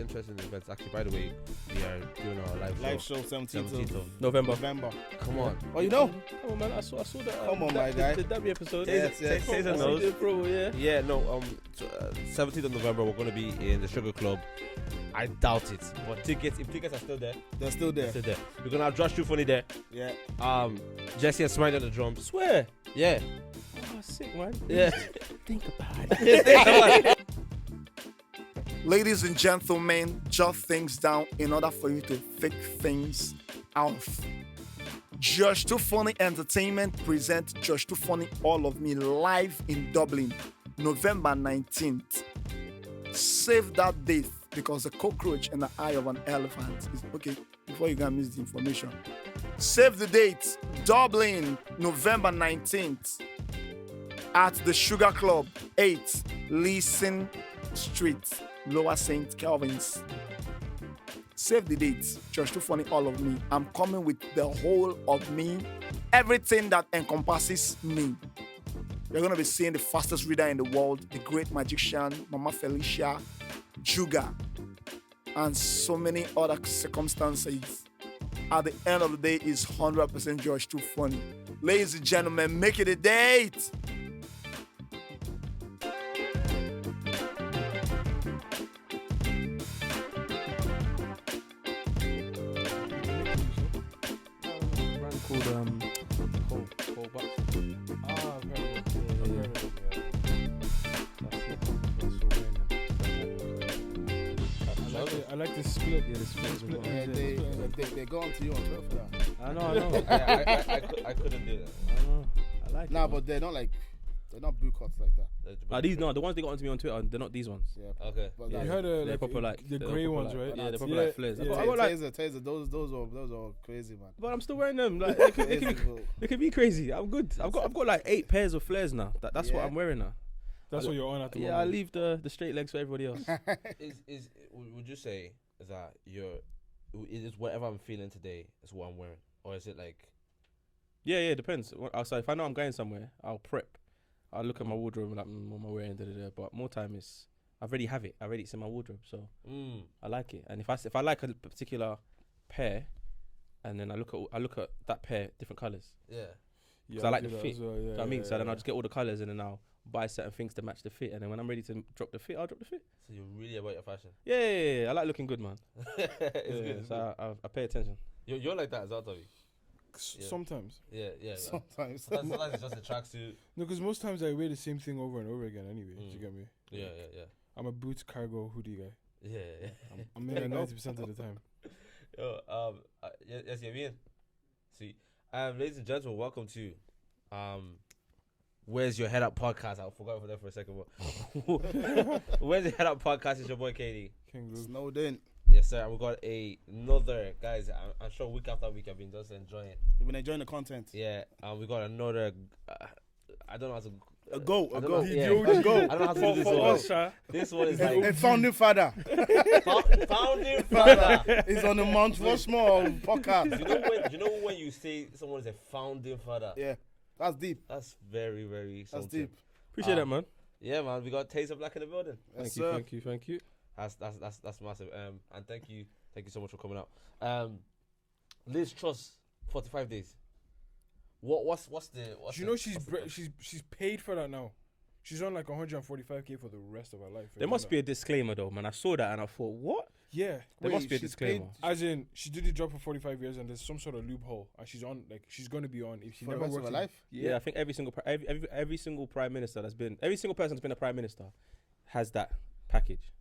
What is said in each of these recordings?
interesting events. Actually, by the way, we are doing our live show 17th of November. Come on. Oh, you know? Come on, man. I saw that. Come on, my guy. The W episode. Tazer knows. Yeah. Yeah, no. 17th of November, we're going to be in the Sugar Club. I doubt it, but if tickets are still there, They're still there. We're gonna have Josh Too Funny there. Yeah. Jesse and Smiley on the drums. Swear. Yeah. Oh, sick, man. Yeah. Think about it. Ladies and gentlemen, jot things down in order for you to fake things out. Josh Too Funny Entertainment presents Josh Too Funny All of Me live in Dublin, November 19th. Save that date because the cockroach in the eye of an elephant is okay. Before you can miss the information, save the date. Dublin, November 19th, at the Sugar Club, 8 Leeson Street, Lower St. Calvin's. Save the date. Josh Too Funny All of Me. I'm coming with the whole of me, everything that encompasses me. You're going to be seeing the fastest reader in the world, the great magician, Mama Felicia, Juga, and so many other circumstances. At the end of the day, is 100% Josh Too Funny. Ladies and gentlemen, make it a date. I like the split. Yeah, the split. Yeah, they go on to you on Twitter for that. I know. Yeah, I couldn't do that. I like it. Nah, but they're not boot cuts like that. These the ones they got onto me on Twitter. They're not these ones. Yeah. Okay. But Yeah. like, You heard they're proper like the grey ones, right? Yeah, they're proper like flares. Yeah. I got like, Tazer, those are crazy, man. but I'm still wearing them. Like they could be crazy. I'm good. I've got like 8 pairs of flares now. That's what I'm wearing now. That's what you're on at the moment. Yeah, I leave the straight legs for everybody else. Would you say that it is whatever I'm feeling today is what I'm wearing, or is it like? Yeah, it depends. So if I know I'm going somewhere, I'll prep. I'll look at my wardrobe and like, what am I wearing? But more time is I already have it. It's in my wardrobe, so I like it. And if I like a particular pair, and then I look at that pair, different colors. Yeah. Because I like the fit. Well, Do you know what I mean? So then I'll just get all the colors and then I'll buy certain things to match the fit. And then when I'm ready to drop the fit, I'll drop the fit. So you're really about your fashion. Yeah. I like looking good, man. It's good. So I pay attention. You're like that as well, Toby. Sometimes. Yeah. Sometimes. Sometimes it's just a tracksuit. No, because most times I wear the same thing over and over again anyway. Do you get me? Yeah. I'm a boots cargo hoodie guy. Yeah. I'm in 90% of the time. Yes, you're in. See, ladies and gentlemen, welcome to Where's Your Head Up podcast. I forgot for that for a second. Where's Your Head Up podcast? It's your boy KD. Snowed in. Yes, sir. We got another guys. I'm sure week after week I've been just enjoying. You've been enjoying the content. Yeah, we got another. I don't know how to. A go. I don't know how to do this one. This one is like A founding father. Founding father. He's on the Mount Rushmore podcast. You know when you say someone is a founding father? Yeah, that's deep. That's very, very something. That's deep. Appreciate that, man. Yeah, man. We got Tazer Black in the building. Yes, Thank you. That's massive. And thank you so much for coming out. Liz Truss, 45 days. What's the? Do you know she's paid for that now? She's on like 145k for the rest of her life. There must be a disclaimer though, man. I saw that and I thought, what? Yeah, There must be a disclaimer. As in, she did the job for 45 years and there's some sort of loophole, and she's going to be on if she For the never rest of works her life? Yeah, I think every single prime minister every single person that's been a prime minister has that package.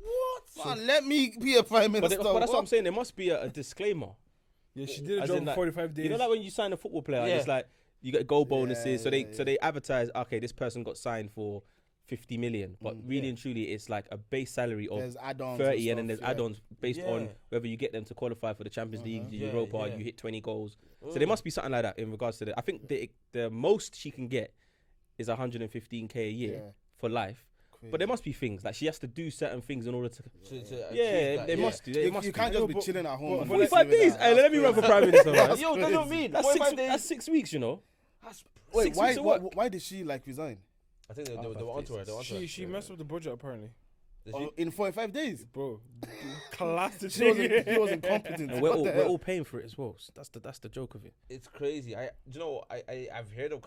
What? Man, let me be a prime minister. But that's what I'm saying. There must be a disclaimer. Yeah, she did a As job in, for like, 45 days. You know, like when you sign a football player, Yeah. it's like you get goal bonuses. Yeah, So they advertise, okay, this person got signed for 50 million, but really and truly, it's like a base salary of There's add-ons 30, and and then stuff, there's add-ons based on whether you get them to qualify for the Champions League, the Europa, you hit 20 goals. So there must be something like that in regards to that. I think the most she can get is 115k a year for life. But there must be things like she has to do certain things in order to. They must do. You can't just be chilling at home. 45 days. Hey, let me run for prime minister. Man. Yo, that's what I mean. That's 6 weeks, you know. Wait, why did she like resign? I think they were onto her. She messed up the budget apparently. In 45 days, bro. classic. He was incompetent. And What the we're hell? all paying for it as well. So that's the joke of it. It's crazy. Do you know? I've heard of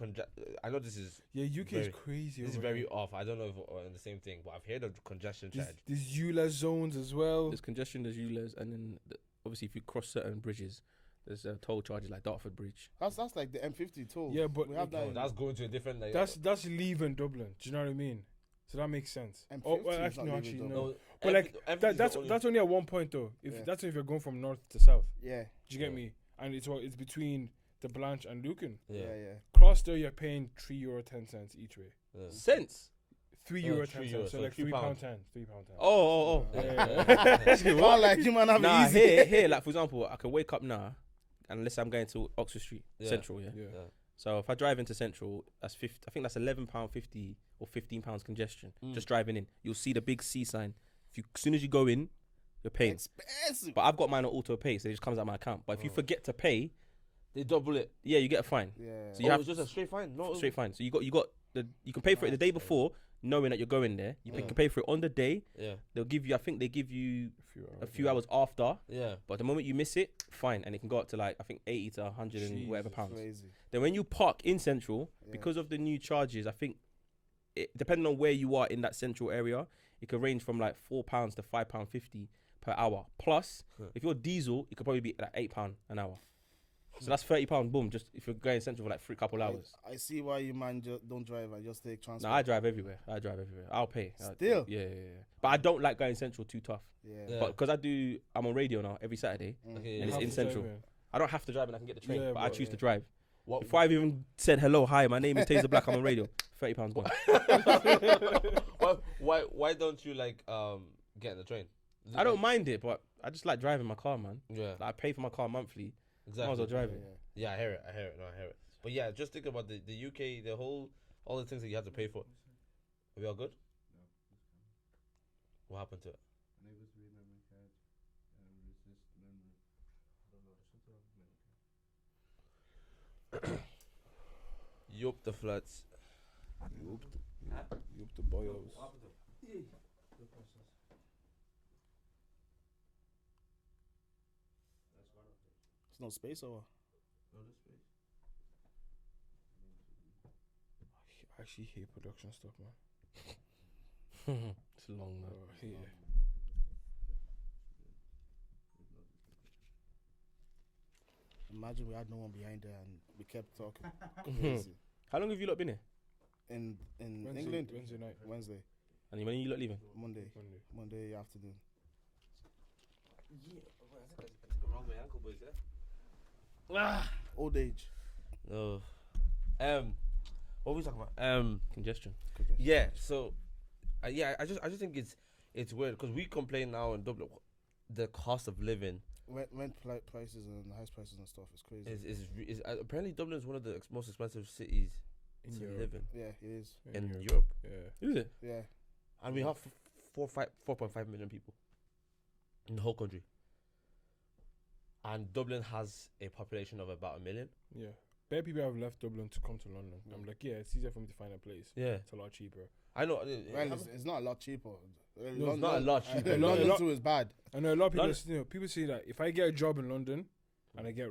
I know this is Yeah, UK very- is crazy. this is over very here. off. I don't know if we're in the same thing, but I've heard of congestion charge. There's ULEZ zones as well. There's congestion, there's ULEZ, and then obviously if you cross certain bridges, there's toll charges like Dartford Bridge. That's like the M50 toll. Yeah, but we have that. No, in- that's going to a different. Like, that's leaving Dublin. Do you know what I mean? So that makes sense. M50 Oh, well, is actually, not no, leaving actually, Dublin. no. But like everything's that's only- that's only at one point though. Yeah. That's if you're going from north to south. Yeah, Do you get Yeah. me? And it's between the Blanche and Lucan. yeah, yeah. yeah. Cross there, you're paying €3.10 each way. yeah. Cents. €3.10, €3, so so like £3. £3.10. £3.10. Oh. Yeah. Well, like you man have Nah, it easy. here, like for example, I can wake up now, and let's say I'm going to Oxford Street Yeah. Central, yeah. Yeah. Yeah. So if I drive into Central, that's 50. I think that's £11.50 or £15 congestion Mm. just driving in. You'll see the big C sign. As soon as you go in, you're paying. Expensive. But I've got mine on auto pay, so it just comes out my account. But if you forget to pay, They double it. yeah, you get a fine. Yeah. So you have it's just a straight fine. No, straight fine. So you got you can pay for it the day before, knowing that you're going there. You Yeah. can pay for it on the day. Yeah, They'll give you. I think they give you a few yeah. hours after. yeah. But the moment you miss it, fine, and it can go up to like I think 80 to 100 and whatever Jesus, pounds. Crazy. Then when you park in Central, Yeah. because of the new charges, I think depending on where you are in that Central area, it could range from like £4 to £5.50 per hour. Plus, Huh. if you're diesel, it could probably be like £8 an hour. So that's £30. Boom, just if you're going Central for like couple hours. I see why you man don't drive and just take transport. No, I drive everywhere. I'll pay. Still? Yeah. But I don't like going Central too tough. Yeah. Yeah. But because I'm on radio now every Saturday, Okay, and yeah. it's in Central. I don't have to drive and I can get the train, Yeah, but I but choose yeah. to drive. What, Before I've even said hello, hi, my name is Tazer Black, I'm on radio. £30 gone. why don't you like get in the train? Is it I don't like- mind it, but I just like driving my car, man. Yeah, Like, I pay for my car monthly. exactly. Might as well drive it. Yeah, I hear it. No, I hear it. But yeah, just think about the UK, all the things that you have to pay for. Are we all good? What happened to it? Yup, the floods. Yup the boyos. There's no space over. I actually hate production stuff, man. It's long, man. I hate it. Imagine we had no one behind there and we kept talking. Crazy. How long have you lot been here? In Wednesday, England, Wednesday night. Wednesday, And when are you lot leaving? Monday Monday. afternoon. Old age. No. What were we talking about? Congestion. Yeah. So, yeah, I just think it's weird because we complain now in Dublin, the cost of living Rent prices and house prices and stuff is crazy. is apparently Dublin is one of the most expensive cities In to Europe. live in Yeah, it is. in Europe, Yeah. Is it? Yeah. and we have 4.5 million people in the whole country, and Dublin has a population of about 1 million. Yeah. Bare people have left Dublin to come to London. I'm like, yeah, it's easier for me to find a place. Yeah, It's a lot cheaper. I know. Well, it's not a lot cheaper. it's not a lot cheaper. London too is bad. I know a lot of people. London- People say that if I get a job in London and I get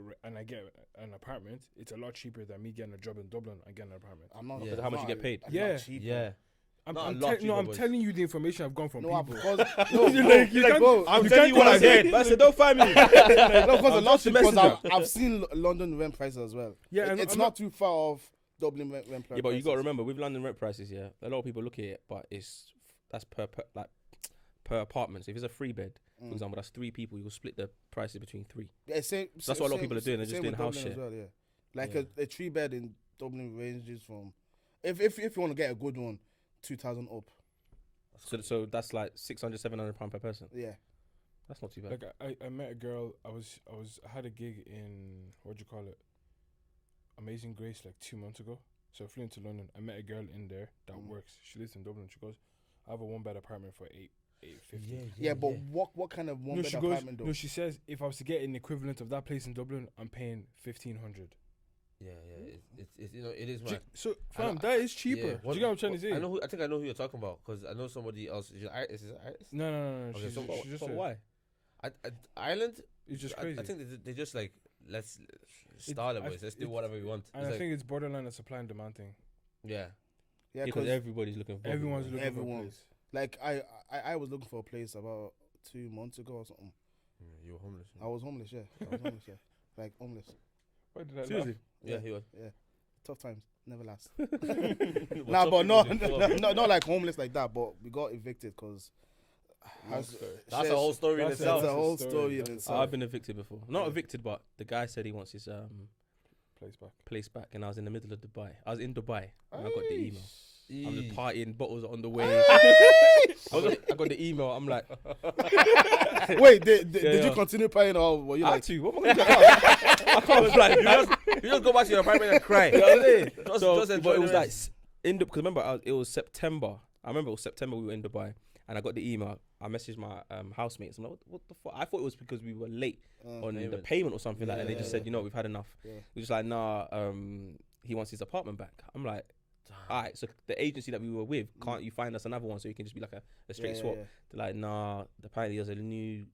an apartment, it's a lot cheaper than me getting a job in Dublin and getting an apartment. I'm not. Yeah. it's How much you not- get paid? it's Yeah. not cheaper. Yeah, I'm Not a lot cheaper, I'm boys. telling you the information I've gone from No, people. because You can't- bro, I'm You telling you can't what I tell us. said. But I said, don't find me. no, because a I'm lot just a because messenger. I've seen London rent prices as well. Yeah, and It's I'm not too far off Dublin rent prices. Yeah, but you got to remember with London rent prices, yeah, a lot of people look at it, but that's per apartment. So if it's a 3-bed, for example, that's 3 people. You will split the prices between 3. Yeah, same, So that's what a lot of people are doing. They're just same doing with house Dublin as share. well, yeah. Like Yeah. a 3-bed in Dublin ranges from, if you want to get a good one, 2,000 up. So that's like £600-700 per person. Yeah. That's not too bad. Like I met a girl. I had a gig in what do you call it? Amazing Grace like 2 months ago. So I flew into London. I met a girl in there that works. She lives in Dublin. She goes, I have a 1-bed apartment for $850. Yeah, but what kind of one No, bed she goes. apartment though? No, she says if I was to get an equivalent of that place in Dublin, I'm paying $1,500. Yeah, it's it is mad. So I know- fam, that is cheaper. Yeah, Do you get what I'm trying to say? I think I know who you're talking about because I know somebody else. Is it Iris? No. Okay, She's, so she just But said, why? Ireland, It's just crazy. I think they just like let's start it, boys. Let's do whatever we want. And I think it's borderline a supply and demand thing. Yeah. Yeah, Because because everybody's looking for Everyone's looking for a everyone. place. like I was looking for a place about 2 months ago or something. You were homeless. I was homeless, yeah. Like homeless. Why did I Seriously? Yeah, he was. Yeah. Tough times never last. What's Nah, up but with no, you? not like homeless like that. But we got evicted because That's That's a whole story in That's itself. That's a whole That's a story story. in That's- itself. I've been evicted before. Not evicted, but the guy said he wants his place back. place back, and I was in the middle of Dubai. I was in Dubai, and I got the email. I'm just Eesh. partying, bottles on the way. I got the email. I'm like, Wait, did Yeah. you continue paying or were you I like? had to. What am I gonna do? I can't like. You just go back to your apartment and cry. You know what I'm saying? Just So, enjoy but it the was like rest. because remember it was September. I remember it was September. We were in Dubai, and I got the email. I messaged my housemates. I'm like, what the fuck? I thought it was because we were late on the Payment. payment or something like that. And they Yeah, just yeah, said, you know, we've had enough. Yeah. We was just like, nah. He wants his apartment back. I'm like, all right. So the agency that we were with, can't you find us another one so you can just be like a straight swap? They're like, nah. Apparently there's a new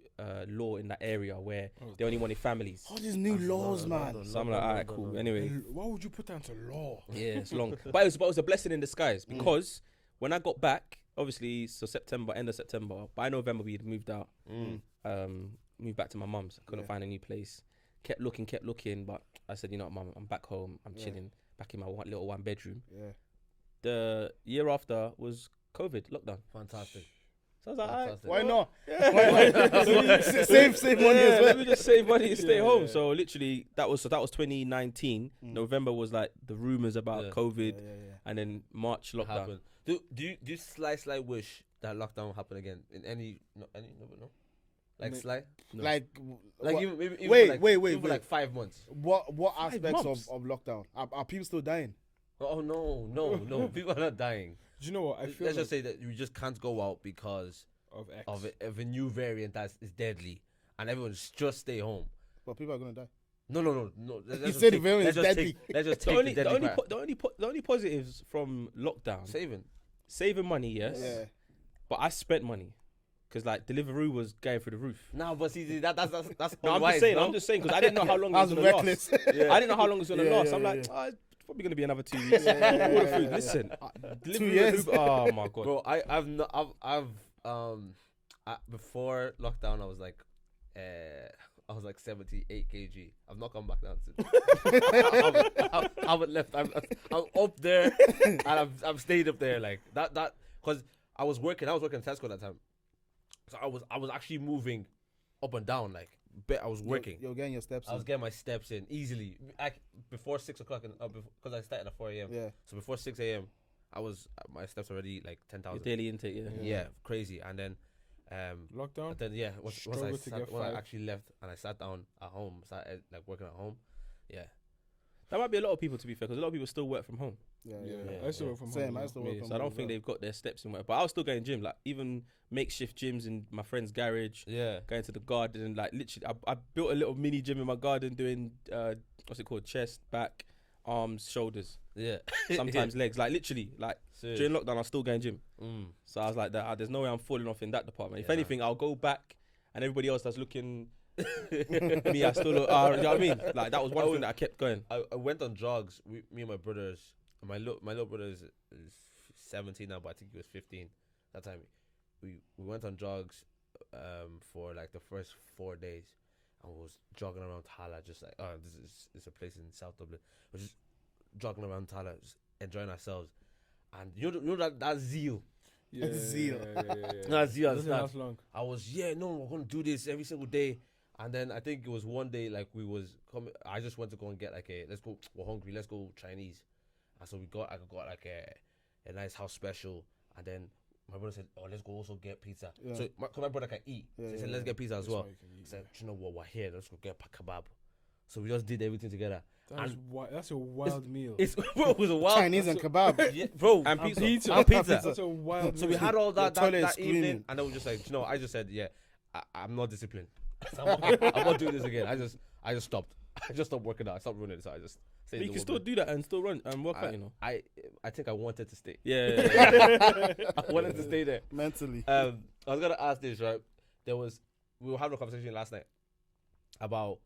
law in that area where they only wanted families. All these new laws, man. So I'm like, all right, cool. Anyway, Why would you put that into law? yeah, it's long. But it was a blessing in disguise because when I got back, obviously, so end of September, by November we had moved out, moved back to my mum's. I couldn't find a new place. Kept looking, but I said, you know what, mum, I'm back home. I'm chilling back in my little 1 bedroom. Yeah. The year after was COVID lockdown. Fantastic. So I was like, all right, Fantastic. Why not? Save money as well. let me just save money and stay home. So literally, that was 2019. November was like the rumors about Yeah. COVID, Yeah. and then March lockdown. Happened. Do you slight wish that lockdown will happen again in any no like slight Like like what- even wait, for wait. like 5 months. what aspects months? of lockdown? Are people still dying? Oh no people are not dying. Do you know what? I feel Let's like just say that you just can't go out because of X. of a new variant that is deadly, and everyone's just stay home. But people are gonna die. No. Let's You just said take- the variant let's is just deadly. take- Let's just The take only, the the, deadly only, part. the only positives from lockdown, saving money, yes. Yeah. But I spent money because like Deliveroo was going through the roof. No, but see that's No, I'm wise, just saying because I didn't know how long it That's was gonna reckless. last. I didn't know how long it was gonna Yeah, last. yeah, I'm like, yeah. "Ah, it's probably gonna be another 2 weeks. Order food. Listen, Deliveroo, years. Uber- oh my god. Bro, before lockdown I was like 78 kg. I've not come back down since. I haven't left. I'm up there, and I've stayed up there like that because I was working in Tesco that time, so I was actually moving up and down like. I was working. You're getting your steps. I was getting my steps in easily. Before 6 o'clock, because I started at 4 a.m. Yeah. So before 6 a.m., I was my steps already like 10,000. Daily intake, yeah. Yeah, crazy. And then, Lockdown. but then yeah, once Struggle to get when I five. actually left and I sat down at home, started like working at home. Yeah, That might be a lot of people to be fair because a lot of people still work from home. Yeah. I still work from Same. home. I as still well. work Yeah, from so I don't home think as they've got their steps in work. But I was still going gym, like even makeshift gyms in my friend's garage. yeah. Going to the garden, like literally, I built a little mini gym in my garden doing what's it called, chest, back, arms, shoulders, Yeah. sometimes legs. Like literally, like Serious. during lockdown, I was still going gym. Mm. So I was like, that there's no way I'm falling off in that department. If Yeah. anything, I'll go back, and everybody else that's looking me, I still look. You know what I mean? Like that was one thing that I kept going. I went on jogs. Me and my brothers. My little brother is 17 now, but I think he was 15 that time. We went on jogs for like the first 4 days, and was jogging around Tala, just like this is a place in South Dublin. We're just jogging around Tala, just enjoying ourselves, and you know that zeal. Yeah, Zeal. That zeal. Doesn't last long. I was we're gonna do this every single day. And then I think it was one day like we was coming. I just went to go and get like we're hungry, let's go Chinese. And so I got like a nice house special. And then my brother said, oh, let's go also get pizza. Yeah. So my brother can eat. Yeah, So he said, yeah, let's yeah. get pizza as That's well. why you can eat, I said, you know what, we're here, let's go get kebab. So we just did everything together. That's a wild meal. It was a wild Chinese and kebab. yeah, bro. And pizza. And pizza. That's a wild So meal. we had all that The toilet is that evening, screaming. and then we just like, I just said, yeah, I'm not disciplined. I'm not doing this again. I just stopped. I just stopped working out. I stopped running, so I just. But you can still do that and still run and work out, you know. I think I wanted to stay. Yeah. I wanted to stay there. Mentally. I was gonna ask this, right? There was we were having a conversation last night about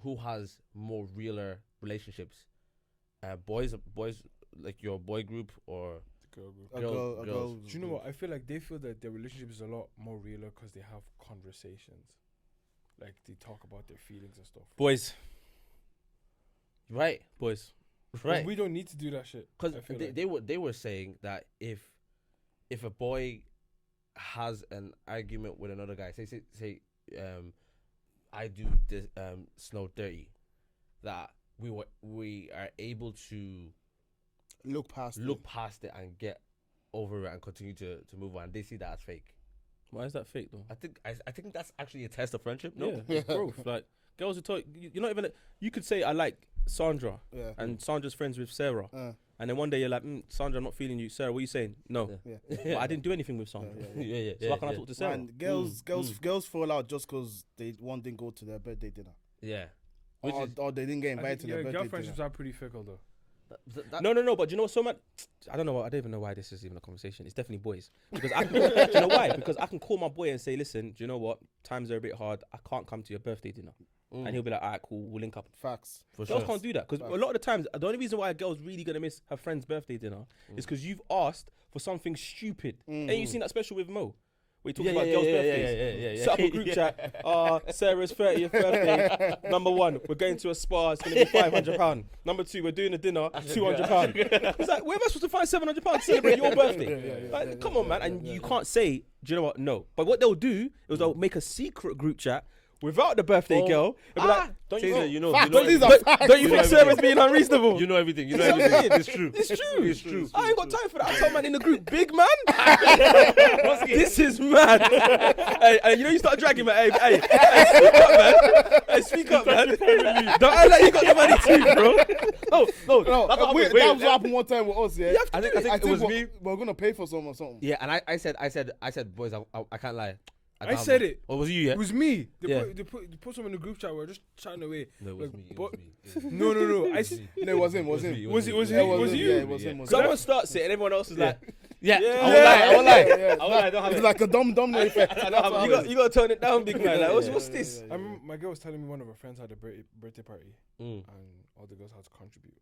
who has more realer relationships, boys like your boy group or The girl group. girls. Do you know what? I feel like they feel that their relationship is a lot more realer because they have conversations. Like they talk about their feelings and stuff. Boys, Right, boys. right. We don't need to do that shit. Because I feel they were saying that if a boy has an argument with another guy, say I do this Snow dirty, that we are able to Look past it and get over it and continue to move on. They see that as fake. Why is that fake though? I think that's actually a test of friendship. No, Yeah, it's growth. Like girls who talk, you're not even. You could say I like Sandra, Yeah. and Sandra's friends with Sarah, and then one day you're like, Sandra, I'm not feeling you. Sarah, what are you saying? No, Yeah. but I didn't do anything with Sandra. yeah. So why can't I talk to Sarah? Man, girls fall out just because one didn't go to their birthday dinner. Yeah. Which Or they didn't get I invited think, to their girl birthday friendships dinner. are pretty fickle though. No, but do you know what? So much. I don't know. I don't even know why this is even a conversation. It's definitely boys because I can, do you know why? Because I can call my boy and say, listen, do you know what? Times are a bit hard. I can't come to your birthday dinner, and he'll be like, all right, cool, we'll link up. Facts. For Girls sure. can't do that because a lot of the times the only reason why a girl's really gonna miss her friend's birthday dinner is because you've asked for something stupid. Ain't you seen that special with Mo? We talk about girls' birthdays. Set up a group chat. Sarah's 30th birthday. Number 1, we're going to a spa. It's gonna be £500. Number 2, we're doing a dinner. £200. It's like, where am I supposed to find £700 to celebrate your birthday? Like, come on, man. And you can't say, do you know what? No. But what they'll do is they'll make a secret group chat without the birthday girl. They'll be like, don't you Tazer, know? Facts. you know These everything. are facts. Don't you think Sarah's being unreasonable? You know everything. You know everything. It's true. It's true. It's true. I ain't got time for that. I told man in the group, big man. This is mad. Hey, you know you start dragging, man. Hey, speak up, man. Don't act like you got the money too, bro. No, That's what that happened. was what happened one time with us. Yeah, I think it was me. We're gonna pay for some or something. Yeah, and I said, boys, I can't lie. I said it. Or was it you? Yeah. It was me. Yeah. They put someone in the group chat. We're just chatting away. No, it was Like, me. It but- was me. No. No, it was him. Was it? Yeah, Was it you? was Yeah, him. Someone starts it and everyone else is like, Yeah. Yeah. I won't lie. Yeah. I won't lie. I don't have It's it. like a domino effect. you got to tone it down, big man. Like, what's this? I remember my girl was telling me one of her friends had a birthday party Mm. and all the girls had to contribute.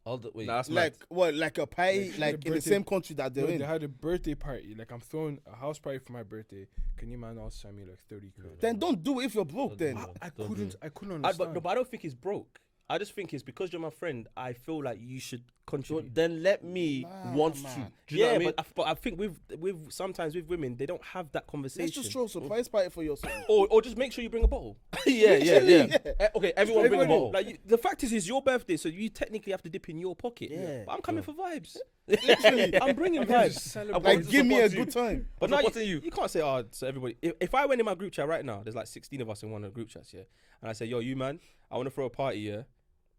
All the way. Nah, that's Like mad. what? Like a pie? Like, Like the in the birthday- same country that they're No, in? they had a birthday party. Like I'm throwing a house party for my birthday. Can you man also send me like 30 quid? Then don't do it if you're broke. Then I Don't couldn't. do I couldn't But understand. I don't think it's broke. I just think it's because you're my friend. I feel like you should So contribute. then let me want to. man. Do you know what I mean? but I think with sometimes with women they don't have that conversation. let's just throw a surprise party for yourself. or just make sure you bring a bottle. yeah. Okay, everyone bring a Everybody- bottle. Like the fact is, it's your birthday, so you technically have to dip in your pocket. Yeah. But I'm coming for vibes. Literally, I'm bringing Just vibes. celebrate. like give me a support you. good time. But now supporting you can't say, oh, so everybody. If I went in my group chat right now, there's like 16 of us in one of the group chats, yeah, and I say, yo, you man, I want to throw a party, yeah.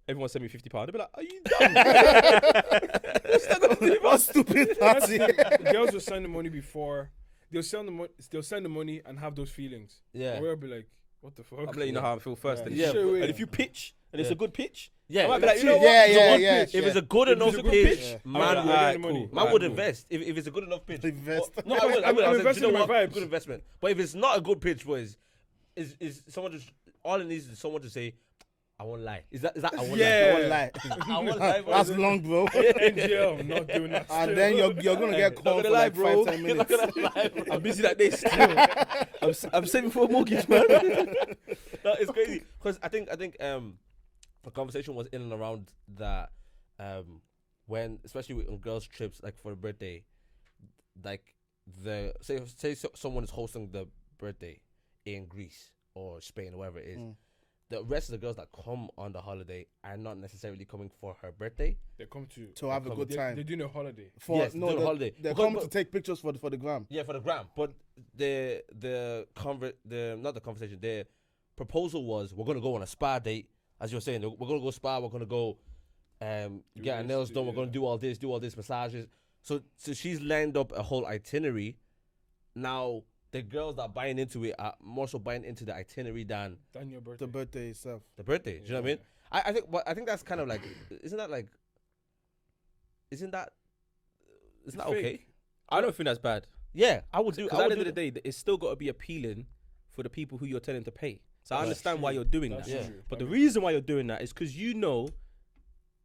Everyone send me £50. They'll be like, are you dumb? What's that gonna do? What stupid party? Girls will send the money before. They'll send the money and have those feelings. Yeah. And we'll be like, what the fuck? I'm letting you know how I feel first. Yeah. And, Yeah, Straight away. and if you pitch and it's a good pitch, Yeah, I might be like, you know what? Yeah, It's a yeah, good yeah. pitch. If it's a good If enough it's a good pitch, pitch, man, I'm would- getting alright, the money. cool. man would invest. If it's a good enough pitch. Invest. No, I will. I I'm said, investing you know in my what? vibes. Good investment. But if it's not a good pitch, boys, is someone just all it needs is someone to say, I won't lie. Is that I won't Yeah. Don't lie. lie? I won't lie. That's long, bro. In jail, I'm not doing that. And then you're gonna get called for gonna lie, like bro. 5-10 minutes. I'm busy that day still. I'm saving for a mortgage, man. No, it's crazy because I think the conversation was in and around that when especially on girls' trips like for the birthday, like someone is hosting the birthday in Greece or Spain or wherever it is. The rest of the girls that come on the holiday are not necessarily coming for her birthday. They come To have a good They're time. doing a holiday. Yes, doing a holiday. They're Because- coming to take pictures for the gram. Yeah, for the gram. But the proposal was we're gonna go on a spa date, as you're saying. We're gonna go spa. We're gonna go get our this, nails done. We're gonna do all this massages. So she's lined up a whole itinerary. Now the girls that are buying into it are more so buying into the itinerary than Than your birthday. The birthday itself. the birthday. Do you know what I mean? I think that's kind of like isn't that It's okay? fake. I don't think that's bad. Yeah, I would do. Because at the end of the day, it's still got to be appealing for the people who you're telling to pay. So I understand why you're doing That's that. true. But the reason why you're doing that is because you know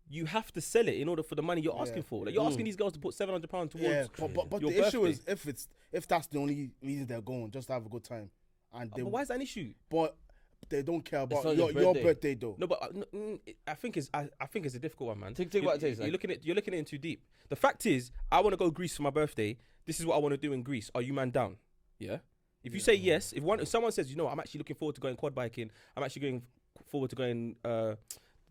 you have to sell it in order for the money you're asking for. Like you're asking these girls to put £700 towards. Yeah, but your the issue birthday. is if that's the only reason they're going, just to have a good time, and they, But why is that an issue? but they don't care about not your your birthday though. No, but I think it's a difficult one, man. Think about it, Tazer, You're looking at it in too deep. The fact is, I want to go Greece for my birthday. This is what I want to do in Greece. Are you man down? Yeah. If you say yes, if someone says, you know, I'm actually looking forward to going quad biking. I'm actually going forward to going.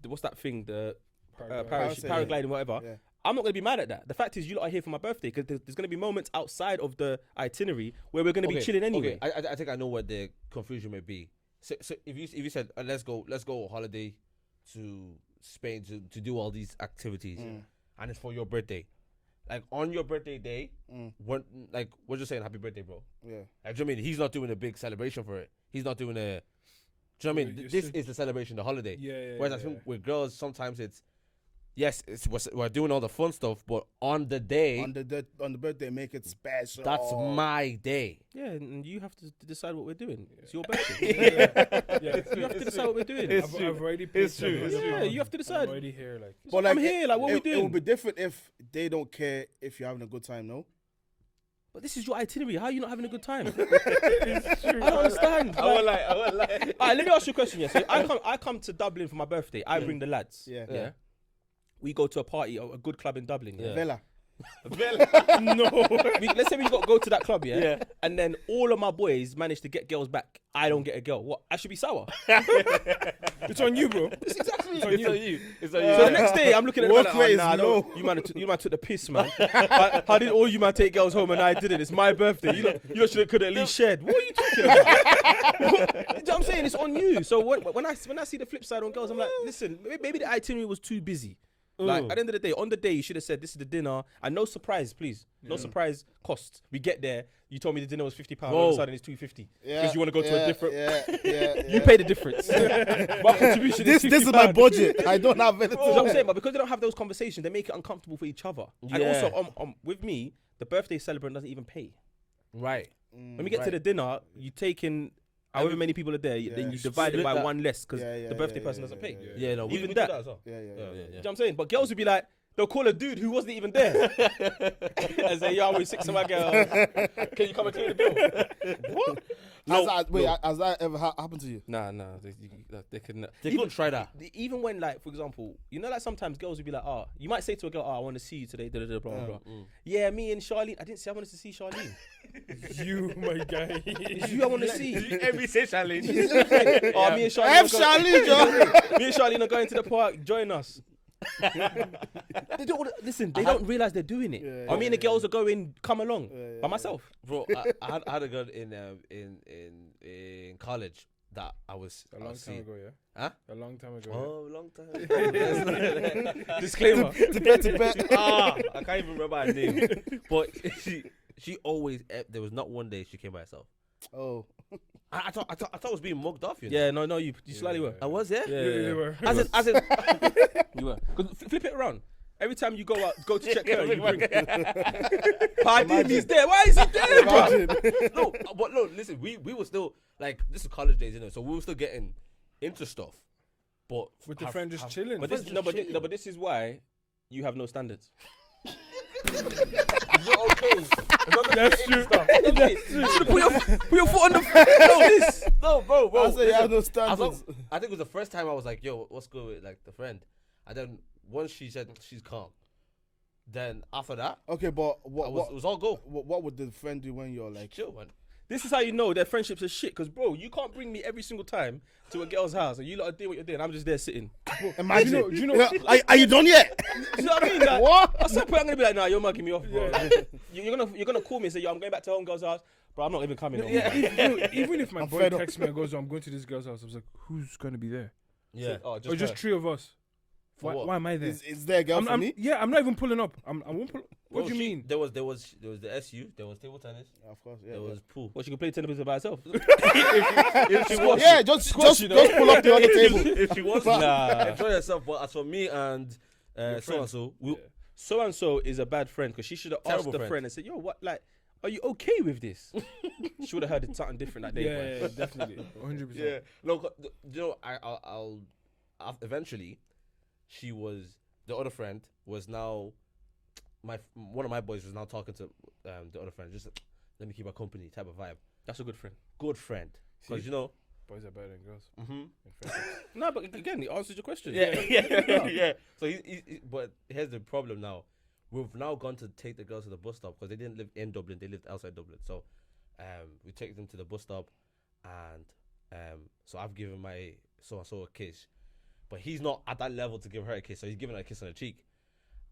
What's that thing? The paragliding, whatever. Yeah. I'm not going to be mad at that. The fact is, you lot are here for my birthday because there's going to be moments outside of the itinerary where we're going to be chilling anyway. Okay. I think I know what the confusion may be. So if you said let's go holiday to Spain to do all these activities, and it's for your birthday, like on your birthday day, we're just saying happy birthday, bro. Yeah. Like, do you know what I mean? He's not doing a big celebration for it. He's not doing a. Do you know what I mean? This is the celebration, the holiday. Yeah. Whereas I think with girls, sometimes it's. Yes, we're doing all the fun stuff, but on the day, on the birthday, make it special. that's my day. Yeah, and you have to decide what we're doing. It's your birthday. You have to decide what we're doing. I've already paid. It's true. Yeah, you have to decide. I'm already here, like. But I'm here. Like, what are we doing? It would be different if they don't care if you're having a good time. No. But this is your itinerary. How are you not having a good time? It's true. I don't understand. I won't lie. All right, let me ask you a question. Yeah, so I come to Dublin for my birthday. I bring the lads. Yeah. We go to a party, a good club in Dublin. Yeah. Vela. No. Let's say we go to that club, yeah? And then all of my boys manage to get girls back. I don't get a girl. What? I should be sour. It's on you, bro. It's exactly It's on you. It's on you. So the next day, I'm looking at Work the rate is man, low. you man took the piss, man. How did all you man take girls home and I didn't? It's my birthday. You could at least shared. What are you talking about? You know what I'm saying? It's on you. So when I see the flip side on girls, I'm like, listen, maybe the itinerary was too busy. Like, at the end of the day, on the day, you should have said, this is the dinner. And no surprise, please. No surprise costs. We get there. You told me the dinner was £50. All of a sudden, it's $250. Because you want to go to a different... You pay the difference. My contribution This is my budget. I don't have anything. You know what I'm saying? But because they don't have those conversations, they make it uncomfortable for each other. And also, with me, the birthday celebrant doesn't even pay. Right. When we get to the dinner, you take in... However many people are there, then you divide it by one less because the birthday person doesn't pay. Yeah, no, even we that. do that as well. Yeah. You know what I'm saying? But girls would be like, they'll call a dude who wasn't even there. And say, yo, I'm with 6 of my girls. Can you come and clear the bill? What? Has that ever happened to you? Nah, they couldn't. They couldn't try that. Even when, like, for example, like sometimes girls would be like, you might say to a girl, I want to see you today, blah, blah, blah. Yeah, me and Charlene. I didn't say I wanted to see Charlene. You, my guy. It's you I want to see. Every say Charlene. Me and Charlene. I have Charlene, Joe. Me and Charlene are going to the park. Join us. They don't realize they're doing it. I mean, the girls are going, come along by myself. Bro, I had a girl in college that I was A long time ago, yeah? Huh? A long time ago. Oh, a long time. Disclaimer. I can't even remember her name. But she always, there was not one day she came by herself. Oh. I thought I was being mugged off, you know? Yeah, no, you slightly were. I was, yeah? Yeah. You were. As in You were. 'Cause flip it around. Every time you go to check her, you bring. Pardon, he's there. Why is he there, bro? No, listen, we were still, like, this is college days, you know, so we were still getting into stuff. But With the friend just chilling. But this is why you have no standards. it's not okay. That's true. You should put your foot on the. No, bro. I say you have no standards. I think it was the first time I was like, yo, what's good with, like, the friend? And then once she said she's calm, then after that, Okay, but it was all go. what would the friend do when you're like... Chill, man. This is how you know their friendships are shit. Because, bro, you can't bring me every single time to a girl's house and you lot are doing what you're doing. I'm just there sitting. Imagine. Do you know Are you done yet? You know what I mean? Like, What? At some point, I'm gonna be like, nah, you're mugging me off, bro. You're gonna call me and say, yo, I'm going back to homegirl's house, bro. I'm not even coming. even if my I'm boy fed up. texts me and goes, I'm going to this girl's house, I was like, who's going to be there? Yeah. Oh, Or just 3 of us. What? Why am I there? Is there a girl for me? Yeah, I'm not even pulling up. I won't pull. What do you mean? There was the SU, there was table tennis, Of course, yeah. there was pool. Well, she can play tennis by herself. Yeah, just pull up the other table. If she wants to enjoy herself, but as for me and Your so and so, So and so is a bad friend because she should have asked Terrible the friend. friend and said, yo, what, like, are you okay with this? She would have heard something different that day. Yeah, definitely, 100%. Yeah. No, you know, I'll eventually, the other friend was now, one of my boys was now talking to the other friend, just let me keep her company type of vibe. That's a good friend. Good friend. Because, See? you know. Boys are better than girls. Mm-hmm. No, but again, it answers your question. Yeah. So but here's the problem now. We've now gone to take the girls to the bus stop because they didn't live in Dublin, they lived outside Dublin. So we take them to the bus stop, and so I've given my so-and-so a kiss, but he's not at that level to give her a kiss, so he's giving her a kiss on the cheek.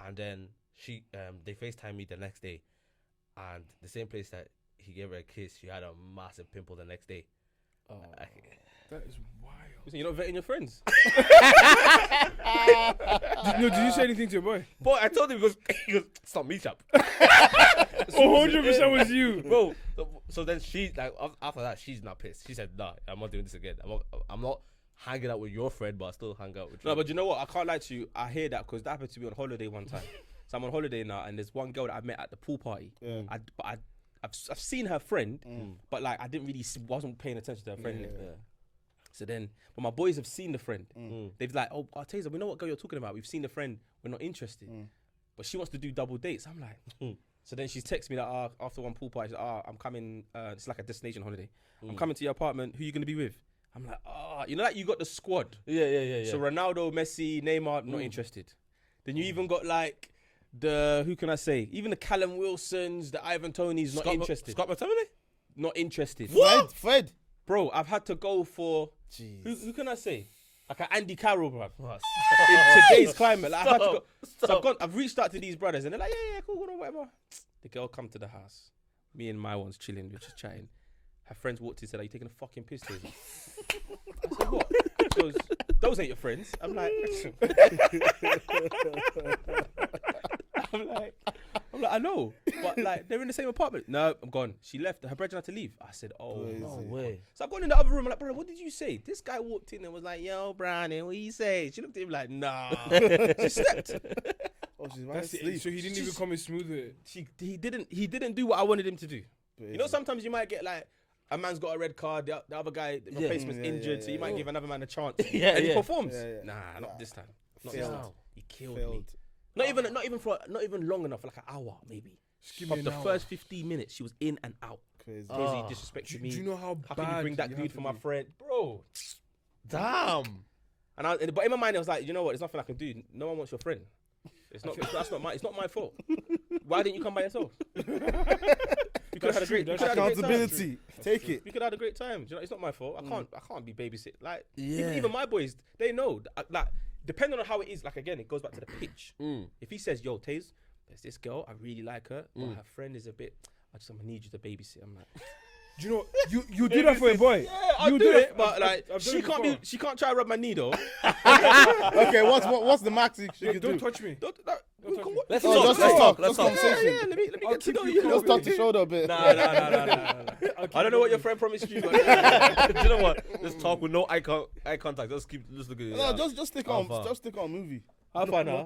And then they FaceTime me the next day, and the same place that he gave her a kiss, she had a massive pimple the next day. Oh. That is wild. You're not vetting your friends. Did you say anything to your boy? But I told him, he goes, stop me, chap. 100% was you. Bro, so then she, like, after that, she's not pissed. She said, nah, I'm not doing this again. I'm not hanging out with your friend, but I still hang out with you. No, but you know what? I can't lie to you. I hear that because that happened to me on holiday one time. So I'm on holiday now, and there's one girl that I met at the pool party. Yeah. I've seen her friend, but like I didn't really wasn't paying attention to her friend. Yeah. So then, but my boys have seen the friend. They've like, oh, Tazer, we know what girl you're talking about. We've seen the friend. We're not interested. But she wants to do double dates. I'm like, So then she's texted me that after one pool party, she's like, I'm coming. It's like a destination holiday. I'm coming to your apartment. Who you gonna be with? I'm like, you know, like you got the squad. Yeah. So Ronaldo, Messi, Neymar, not interested. Then you even got like who can I say? Even the Callum Wilsons, the Ivan Tonys, not interested. Scott McTominay? Not interested. Fred. Bro, I've had to go for who can I say? Like an Andy Carroll, bro. In today's climate, like, I've had to go. So I've reached out to these brothers, and they're like, yeah, cool, whatever. The girl come to the house. Me and my one's chilling, we're just chatting. Her friends walked in and said, are you taking a fucking piss, Tazer? I said, what? She goes, those ain't your friends. I'm like, I know, but like they're in the same apartment. No, I'm gone. She left. Her brethren had to leave. I said, oh no way. So I've gone in the other room. I'm like, bro, what did you say? This guy walked in and was like, yo, Brownie, what you say? She looked at him like, nah. She slept. She's That's it. So he didn't even come in smooth with it. He didn't do what I wanted him to do. You know, sometimes you might get like, a man's got a red card, the other guy, the replacement's injured, so you might give another man a chance. And he performs. Nah, not this time. Not this time. He killed me. Not even long enough, like an hour maybe. From the first 15 minutes, she was in and out. Crazy. He disrespected me. Do you know how can bad you bring that dude for my friend, bro? Damn. But in my mind, I was like, you know what? There's nothing I can do. No one wants your friend. It's not my fault. Why didn't you come by yourself? You could have had a great accountability. Take it. We could have had a great time. You know, it's not my fault. I can't be babysit. Like even my boys, they know. Like depending on how it is. Like again, it goes back to the pitch. If he says, "Yo, Taze, there's this girl. I really like her, but her friend is a bit. I'm gonna need you to babysit." I'm like, do you know you do that for a boy? Yeah, I'll do it, but like she can't try to rub my knee though. Okay, what's the max she can do? Don't touch me. Let's talk. Let's talk. Yeah, let me get to know you. Let's touch the shoulder a bit. Nah. I don't know what your friend promised you, but Do you know what? Let's talk with no eye contact. Just look at it. No, just stick on a movie. How far now?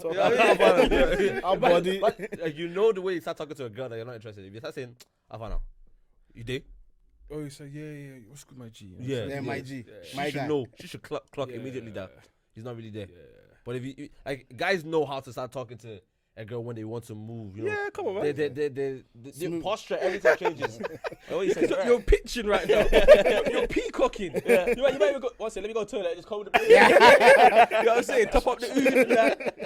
Our body. But you know the way you start talking to a girl that you're not interested in. If you start saying, how far now? You did? Oh, you say, yeah. What's good, my G? Yeah, my G. She should know. She should clock immediately that he's not really there. But if you like, guys know how to start talking to a girl when they want to move. You know? Yeah, come on, man. The posture, everything changes. You're pitching right now. You're peacocking. You might even go. One second, let me go to the toilet. Just cover the. You know what I'm saying? Top up the ooze.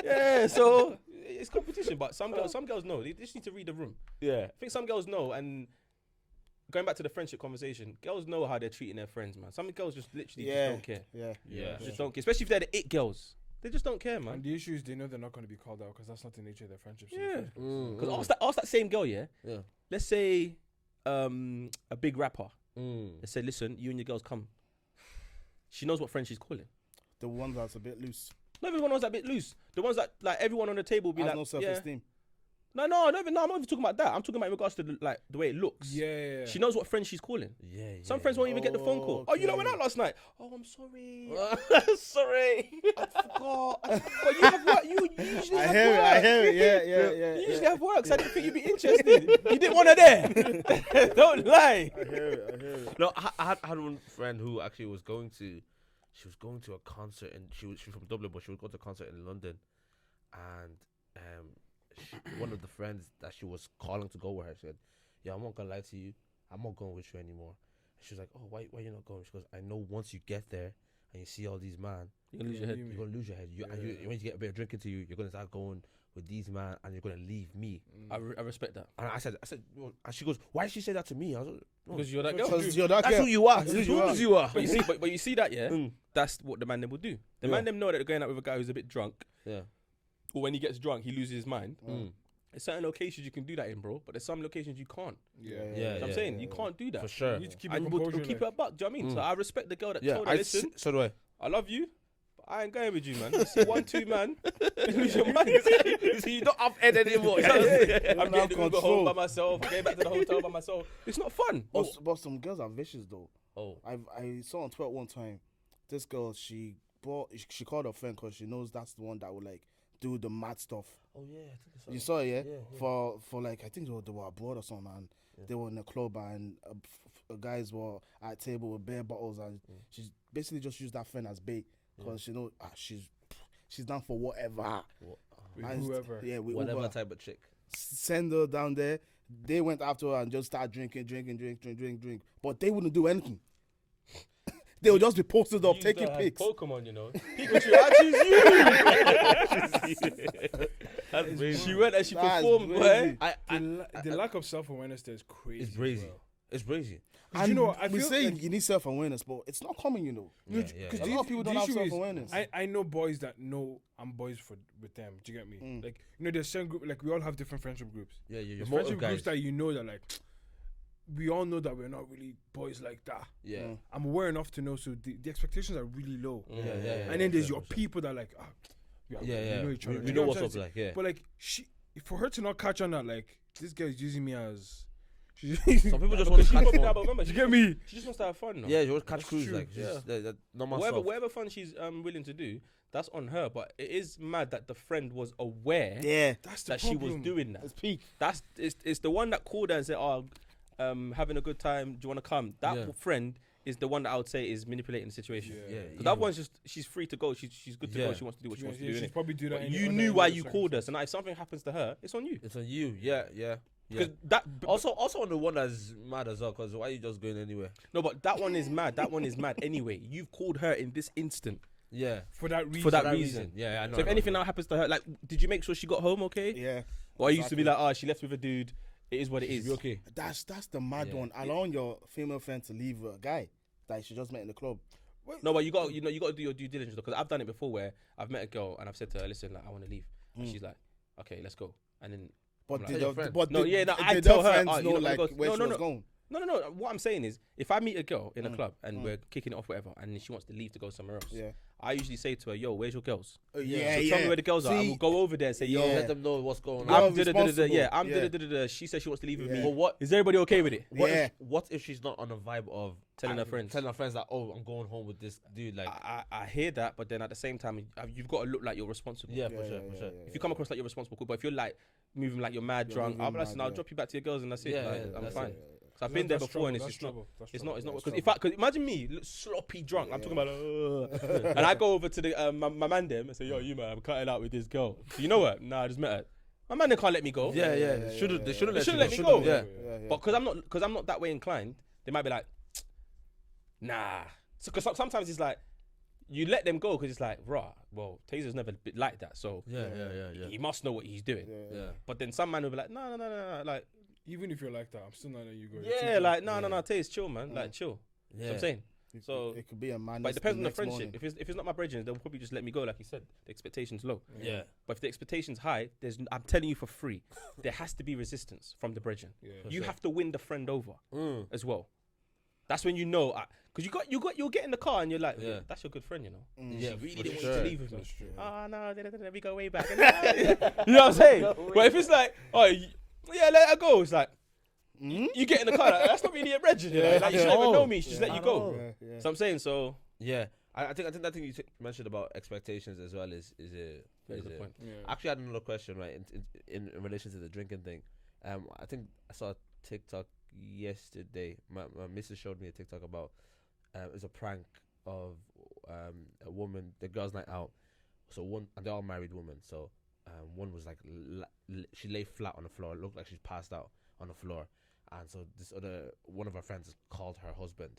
Yeah. So it's competition, but some girls know. They just need to read the room. Yeah. I think some girls know, and going back to the friendship conversation, girls know how they're treating their friends, man. Some girls just literally just don't care. Yeah. Just don't care. Especially if they're the it girls. They just don't care, man. And the issue is they know they're not going to be called out because that's not the nature of their friendships. Yeah. Because ask that same girl, yeah? Let's say a big rapper. Let's say, listen, you and your girls come. She knows what friend she's calling. The one that's a bit loose. Not everyone knows that bit loose. The ones that, like, everyone on the table will be has like, no self-esteem. No, I'm not even talking about that. I'm talking about in regards to the way it looks. Yeah. She knows what friend she's calling. Yeah. Some friends won't even get the phone call. Oh, you know, went Okay. out last night. Oh, I'm sorry. Sorry. I forgot. But you have work. You usually I have hear work. it. I hear it. Yeah. You usually have work, so I didn't think you'd be interested. You didn't want her there. Don't lie. I hear it. No, I had one friend who actually was going to a concert, and she was from Dublin, but she would go to a concert in London, and one of the friends that she was calling to go with her said, "Yeah, I'm not gonna lie to you, I'm not going with you anymore." And she was like, "Oh, why you not going?" She goes, "I know once you get there and you see all these man, You're gonna lose your head. you're gonna lose your head. When you get a bit of drink into you, you're gonna start going with these man, and you're gonna leave me." I respect that. And I said, well, and she goes, "Why did she say that to me?" I was like, "No, Because you're that girl. Because you're that that's girl. who you are. That's That's who you are. who you are." But you see, but you see that, yeah? Mm. That's what the man them will do. The man them know that they're going out with a guy who's a bit drunk, Yeah. or when he gets drunk, he loses his mind. Mm. There's certain locations you can do that in, bro, but there's some locations you can't. Yeah. You know what I'm saying? You can't do that. For sure. You need to keep And your we'll composure. keep it a buck, do you know what I mean? So I respect the girl that Yeah, told her, listen, so do I. I love you, but I ain't going with you, man. You see 1-2, man, you lose your mind. So you don't have head anymore. I'm Don't have getting the Uber control. home by myself, getting back to the hotel by myself. It's not fun. But some girls are vicious though. Oh. I saw on Twitter one time, this girl she called her friend because she knows that's the one that would like do the mad stuff. Oh yeah, I think I saw You it. saw it, yeah? Yeah. For like I think they were abroad or something, and they were in a club and guys were at a table with beer bottles, and she basically just used that friend as bait because she know she's down for whatever. With And whoever. Yeah, with Whatever whoever. type of chick. Send her down there. They went after her and just started drinking. But they wouldn't do anything. They would just be posted up, taking pics. Pokemon, you know. Pikachu, I choose you. That's crazy. She went and she That's performed, crazy. boy. The lack of self-awareness there is crazy. It's as crazy. well. It's crazy. And you know, I we feel say like- you need self-awareness, but it's not common, you know. Yeah, Because A lot of people don't have self-awareness. I know boys that know I'm boys with them. Do you get me? Like, you know, there's certain group, like we all have different friendship groups. Yeah, you're There's motive friendship guys. groups that you know that like we all know that we're not really boys like that. Yeah. I'm aware enough to know, so the expectations are really low. Yeah. And then there's your people that are like, we know each other. We Do you know what what's I'm up saying? like, yeah. But like for her to not catch on that, like this girl is using me as. Some people just want to catch But fun. remember, You get me? she just wants to have fun. No? Yeah, you want to catch That's cruise, true. like, just that normal Whatever, stuff. whatever fun she's willing to do, that's on her. But it is mad that the friend was aware Yeah, That's the that problem. she was doing that. it's peak. That's it's the one that called her and said, "Oh, having a good time. Do you want to come?" That Yeah. friend is the one that I would say is manipulating the situation. Yeah. Because that one's just she's free to go. She's good to Yeah. go. She wants to do what she wants to do. She's innit? probably do that. But any you other- knew any why other you called circumstance. us, and now if something happens to her, it's on you. It's on you. Yeah. Because that Also on the one that's mad as well, because why are you just going anywhere? no, but that one is mad. That one is mad anyway. You've called her in this instant Yeah. For that reason. for that reason. Yeah, I know. So if anything now happens to her, like, did you make sure she got home okay? Yeah, Or I used to be like, oh, she left with a dude. It is what it is. be okay. that's the mad Yeah. one. Allowing your female friend to leave a guy that she just met in the club. No, but you got to do your due diligence because I've done it before where I've met a girl and I've said to her, listen, like, I want to leave, and she's like, okay, let's go, and then But Like, did your the, friend. but No, did, yeah, no, I did tell their her, friends oh, know you're not like gonna go- where no, she no, was no. going? No. What I'm saying is, if I meet a girl in a club and we're kicking it off, whatever, and she wants to leave to go somewhere else, Yeah. I usually say to her, yo, where's your girls? Yeah, So tell me where the girls are. I See, will go over there and say, yo, Yeah. Let them know what's going Girl on. I'm responsible. yeah, I'm Yeah. She says she wants to leave with Yeah. me. But what? Is everybody okay with it? Yeah. What if she's not on a vibe of Telling her friends. Telling her friends that, oh, I'm going home with this dude. Like, I hear that, but then at the same time, you've got to look like you're responsible. yeah, for sure. If you come across like you're responsible, cool. But if you're like moving like you're mad drunk, moving I'll be like, mad, I'll yeah. drop you back to your girls and that's it. Yeah, Like, yeah, I'm that's fine. it. So I've been there That's before, and trouble, it's that's just not. trouble, that's It's trouble, not. It's not that's because if trouble. because imagine me sloppy drunk. I'm talking about, and I go over to the my man them and say, yo, you man, I'm cutting out with this girl. So you know what? Nah, I just met her. My man, they can't let me go. Yeah. They shouldn't They let shouldn't you let me go. Yeah. But because I'm not that way inclined, they might be like, nah. So because sometimes it's like you let them go because it's like, rah. Well, Tazer's never been like that, so Yeah. he must know what he's doing. Yeah. But then some man will be like, no, like, Even if you're like that, I'm still not letting you go. yeah, like, no, Taze, chill, man, like, chill. Yeah. That's what I'm saying. So, it could be a man. but it depends on the friendship. If it's not my brethren, they'll probably just let me go, like you said. The expectation's low. Yeah. But if the expectation's high, I'm telling you for free, there has to be resistance from the brethren. Yeah. You have to win the friend over as well. That's when you know, because you'll get in the car and you're like, Yeah. that's your good friend, you know. Yeah, She really for didn't want sure. you to leave with me. That's true. Oh no, we go way back. You know what I'm saying? But if it's like, yeah, let her go. It's like you get in the car. Like, that's not really a reg. You know? Like, you should never know me. She just let you go. Yeah. So I'm saying, so Yeah, I think that thing you mentioned about expectations as well is a very good point. Yeah. Actually, I had another question, right, in relation to the drinking thing. I think I saw a TikTok yesterday. My missus showed me a TikTok about it's a prank of a woman, the girls' night out. So one, and they're all married women. So one was like she lay flat on the floor. It looked like she's passed out on the floor. And so this other one of her friends called her husband.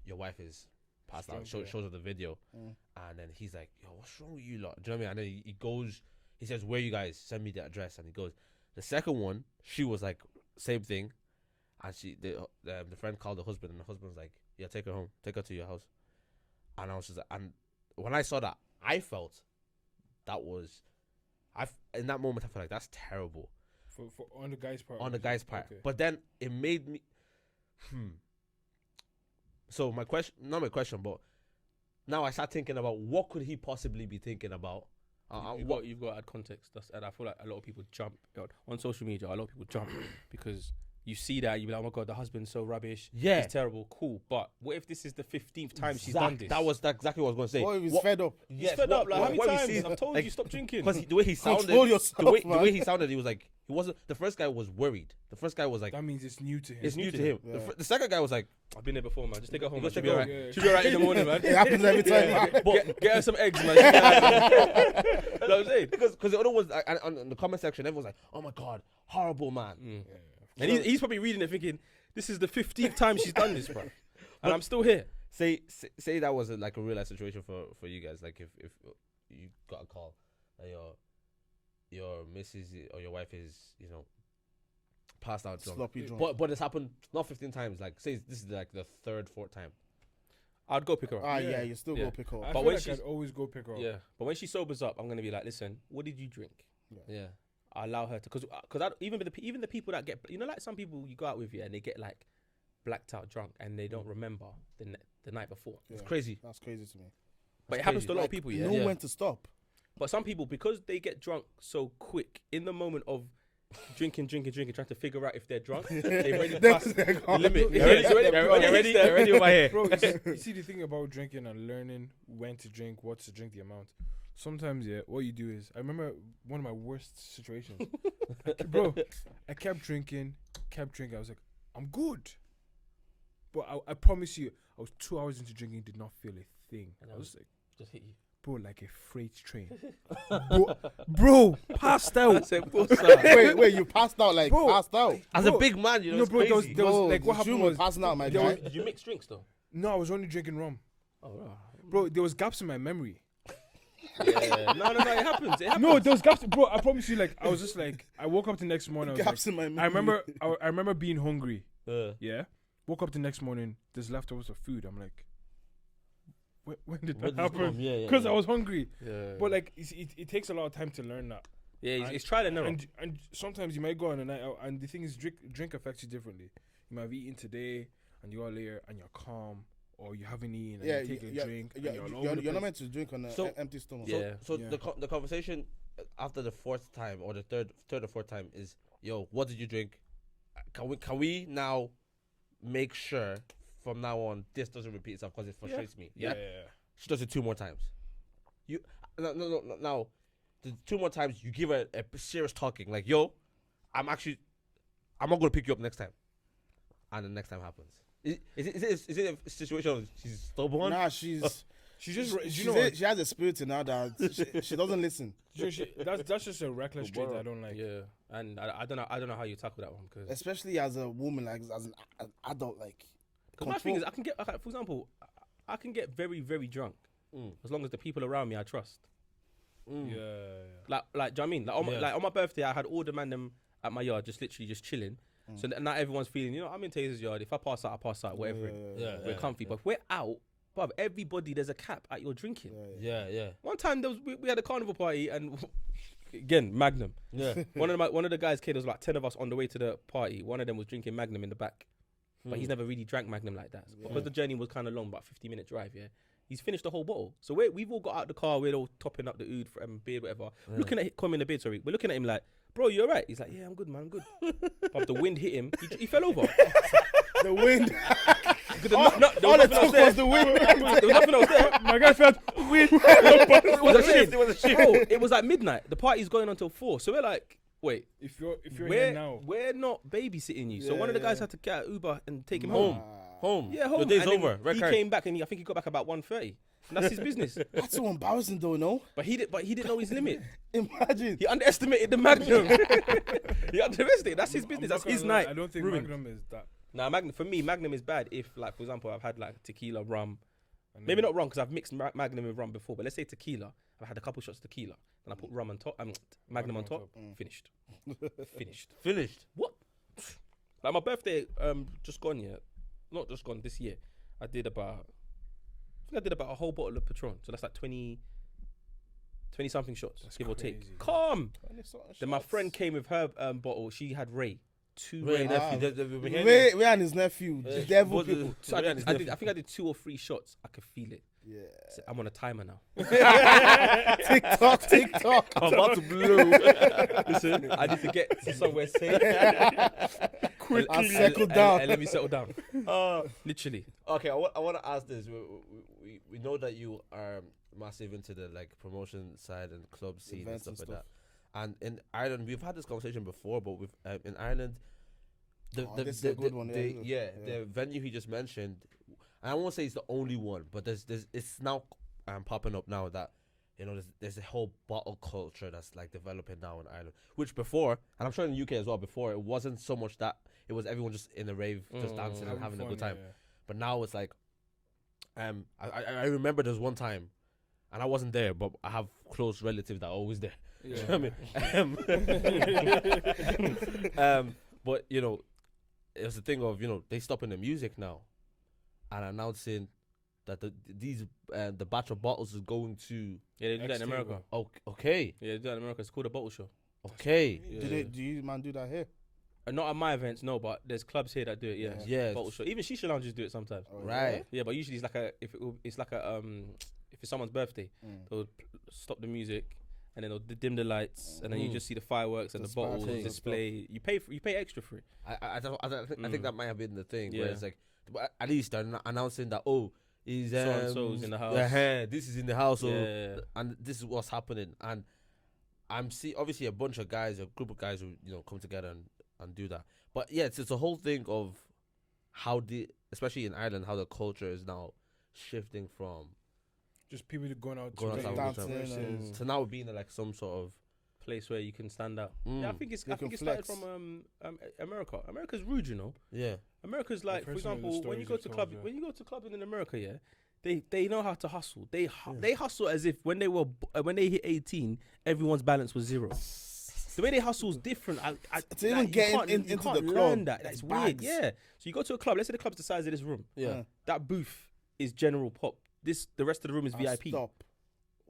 Your wife is passed out. Shows her the video, and then he's like, "Yo, what's wrong with you lot?" Do you know what I mean? And then he goes, he says, "Where you guys? Send me the address." And he goes. The second one, she was like, same thing, and the friend called the husband, and the husband was like, "Yeah, take her home, take her to your house." And I was just, and when I saw that, I felt that was, in that moment I felt like that's terrible. For on the guy's part. On the guy's part, Okay. but then it made me, So my question, not my question, but now I start thinking about what could he possibly be thinking about. You've got to add context. And I feel like a lot of people jump on social media. A lot of people jump because you see that you be like, "Oh my god, the husband's so rubbish. Yeah. He's terrible." Cool, but what if this is the 15th time she's done this? That's exactly what I was going to say. What if he's fed up? He's fed up. Like, how many times? I've told you stop drinking. Because the way he sounded, Control yourself, the way he sounded, he was like, he wasn't. The first guy was worried. The first guy was like, That means it's new to him. it's new to him. Yeah. The second guy was like, I've been there before, man. Just take her home. Just She'll take be her alright. home. Yeah. She'll be alright in the morning, man. It happens every time. Get her some eggs, man. You know what I'm saying? because the other ones, on the comment section, everyone's like, "Oh my god, horrible man." And he's probably reading it thinking, this is the 15th time she's done this, bro. And I'm still here. Say that was like a real life situation for you guys. Like if you got a call that your missus or your wife is, you know, passed out drunk. Sloppy drunk. But it's happened not 15 times. Like say this is like the third, fourth time. I'd go pick her up. Yeah, you still Yeah. go pick her I up. But feel when like she's- I'd always go pick her up. Yeah. But when she sobers up, I'm going to be like, listen, what did you drink? Yeah. I allow her to, because even the people that get, you know, like some people you go out with and they get like blacked out drunk and they don't remember the night before. Yeah. It's crazy. That's crazy to me. But it happens to a lot of people, yeah. Know when to stop. But some people, because they get drunk so quick, in the moment of drinking, trying to figure out if they're drunk, they've already passed the limit. They're already over here. Bro, you see the thing about drinking and learning when to drink, what to drink, the amount. Sometimes, yeah, what you do is, I remember one of my worst situations. I kept drinking. I was like, I'm good. But I promise you, I was 2 hours into drinking, did not feel a thing. And I was like, just hit you. bro, like a freight train. bro, passed out. Wait, you passed out like Bro, passed out. As a big man, you know, No, it's bro, there was crazy. like what happened was passing out, my there guy. was- Did you mix drinks though? no, I was only drinking rum. Oh, right. Bro, there was gaps in my memory. Yeah. No, it happens. It happens. No, there was gaps, bro. I promise you, like I was just like, I woke up the next morning. I was Gaps like, in my memory. I remember being hungry. Yeah. Yeah, woke up the next morning. There's leftovers of food. I'm like, when did Where that did this come? happen? Yeah, Because I was hungry. Yeah. But like, it takes a lot of time to learn that. Yeah, it's trial and error. And sometimes you might go on a night out, and the thing is, drink affects you differently. You might have eaten today, and you are later, and you're calm, or you haven't eaten, and you take a drink, and you're all over the You're not place. meant to drink on an So- empty stomach. Yeah. So Yeah. the conversation after the fourth time or the third or fourth time is, yo, what did you drink? Can we now make sure from now on this doesn't repeat itself because it frustrates me? Yeah? She does it 2 more times. You no. Now the 2 more times you give her a serious talking like, yo, I'm not gonna pick you up next time, and the next time happens. Is it a situation of she's stubborn? Nah, she's She's just, she you know what? she has a spirit in her that she doesn't listen. That's just a reckless trait that I don't like. Yeah, and I don't know how you tackle that one because Especially as a woman, like as an adult, like. my thing is I can get, for example, I can get very, very drunk as long as the people around me I trust. Yeah. Like, do you know what I mean? Like on my birthday, I had all the man them at my yard, just literally just chilling. So not everyone's feeling, you know, I'm in Tazer's yard. If I pass out, I pass out. Whatever. We're comfy. But if we're out, bruv, everybody, there's a cap at your drinking. Yeah. One time we had a carnival party and again Magnum. Yeah. One of the guys' kids, there was like 10 of us on the way to the party. One of them was drinking Magnum in the back. but he's never really drank Magnum like that. Because the journey was kind of long, about 50-minute drive, he's finished the whole bottle. So we've all got out the car, we're all topping up the oud, beer, whatever. Looking at him in the beard, sorry. We're looking at him like, bro, you alright? He's like, yeah, I'm good, man, I'm good. But the wind hit him, he fell over. The wind. All it took was the wind. There was nothing else there. My guy felt wind. It was a shift. Bro, it was like midnight. The party's going on until 4. So we're like, wait. If you're here now, we're not babysitting you. So one of the guys had to get an Uber and take him home. Home. home. Your day's And then over. He came back and I think he got back about 1:30. And that's his business. That's so embarrassing, though, no? But he didn't know his limit. Imagine. He underestimated the Magnum. He underestimated. That's his business. That's his night. I don't think ruined. Magnum is that. Nah, for me, Magnum is bad if, like, for example, I've had like tequila, rum. Maybe not rum because I've mixed Magnum with rum before. But let's say tequila. I've had a couple shots of tequila, and I put rum on top. Magnum on top. Finished. Finished. What? Like my birthday, just gone. Yeah, not just gone. This year, I did about a whole bottle of Patron. So that's like 20 something shots, That's give or crazy. take. Calm. Then my friend came with her bottle. She had Ray. Ray, Ray and his nephew, the devil people. So I think I did 2 or 3 shots. I could feel it. Yeah. So I'm on a timer now. TikTok. I'm about to blow. Listen, I need to get to somewhere safe. Quickly. And settle down. And let me settle down. Literally. Okay, I want to ask this. We know that you are massive into the like promotion side and club scene Events and stuff and like that. And in Ireland, we've had this conversation before, but with in Ireland, this is a good one. The venue he just mentioned, and I won't say it's the only one, but it's now popping up now that there's a whole bottle culture that's like developing now in Ireland, which before, and I'm sure in the UK as well, before it wasn't so much that it was everyone just in a rave, just dancing and having a good time, but now it's like, I remember there's one time, and I wasn't there, but I have close relatives that are always there. Yeah. But it was the thing of they stopping the music now, and announcing that the batch of bottles is going to. Yeah, they do that in America. Okay. Yeah, they do that in America. It's called a bottle show. Okay. Yeah. Do you man do that here? Not at my events, no, but there's clubs here that do it. Yeah. Bottle show. Even shisha lounges do it sometimes. Oh, right. Yeah, but usually if it's someone's birthday, they'll stop the music. And then they'll dim the lights, and then you just see the fireworks and the bottles display. You pay extra for it. I think that might have been the thing. Yeah. Where it's like, at least they're announcing that is so-and-so's in the house. This is in the house, and this is what's happening. And I'm obviously a bunch of guys, a group of guys who come together and do that. But yeah, it's a whole thing of how especially in Ireland, how the culture is now shifting from. Just people going out dancing to now being like some sort of place where you can stand out. Yeah, I think it started from America. America's rude, Yeah. America's like, for example, when you go to clubbing in America, they know how to hustle. They hustle as if when they hit 18, everyone's balance was 0. The way they hustle is different. To even get into the club, that's weird. Yeah. So you go to a club. Let's say the club's the size of this room. Yeah. That booth is general pop. The rest of the room is VIP. Stop.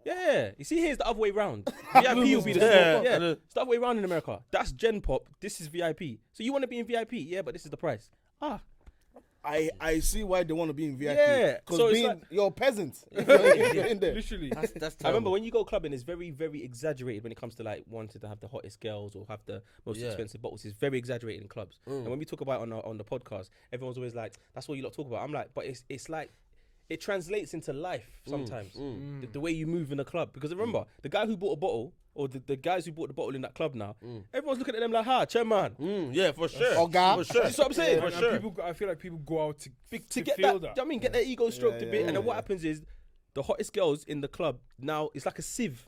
Yeah, you see, here's the other way round. VIP will be the small pop. Yeah, it's the other way round in America. That's Gen Pop. This is VIP. So you want to be in VIP? Yeah, but this is the price. I see why they want to be in VIP. Yeah, because you're a peasant. You're in there. Literally. That's I remember when you go clubbing, it's very, very exaggerated when it comes to like wanting to have the hottest girls or have the most expensive bottles. It's very exaggerated in clubs. And when we talk about it on the podcast, everyone's always like, "That's what you lot talk about." I'm like, but it's like. It translates into life sometimes, the way you move in a club. Because remember, the guy who bought a bottle, or the guys who bought the bottle in that club now, everyone's looking at them like, chairman. Yeah, for sure. Oga. For sure. That's what I'm saying. And For sure. I feel like people go out to get feel that. that. I mean, get their ego stroked a bit. And then what happens is, the hottest girls in the club now, it's like a sieve.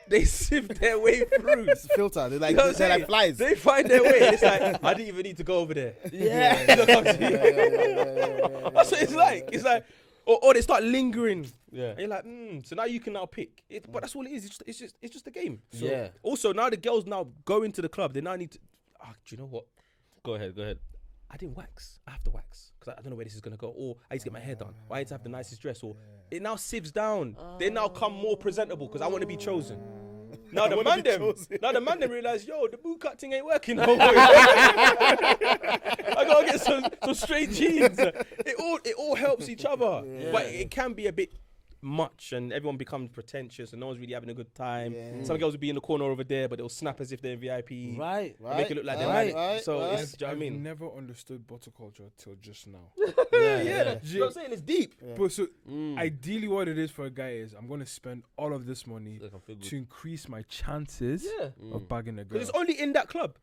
They sieve their way through. It's filter. They're like flies. They find their way. It's like, I didn't even need to go over there. Yeah. That's what it's like. It's like, or they start lingering. Yeah. And you're like, so now you can now pick. But that's all it is. It's just a game. So Yeah. Also, now the girls now go into the club. They now need to. Do you know what? Go ahead. I didn't wax. I have to wax because I don't know where this is gonna go. Or I need to get my hair done. Or I need to have the nicest dress. Or it now sieves down. They now come more presentable because I want to be chosen. Now the wanna man be them, chosen. now the man them realize, yo, the boot cut thing ain't working. No more. I gotta get some straight jeans. It all helps each other, but it can be a bit much, and everyone becomes pretentious, and no one's really having a good time. Yeah. Some girls will be in the corner over there, but they'll snap as if they're in VIP. Right. They make it look like they're Right, mad. right, So right. it's, do you know what I I've mean? never understood bottle culture till just now. Yeah, that's what I'm saying. It's deep. But so ideally, what it is for a guy is I'm gonna spend all of this money Like, I feel good. to increase my chances of bagging a girl. Because it's only in that club.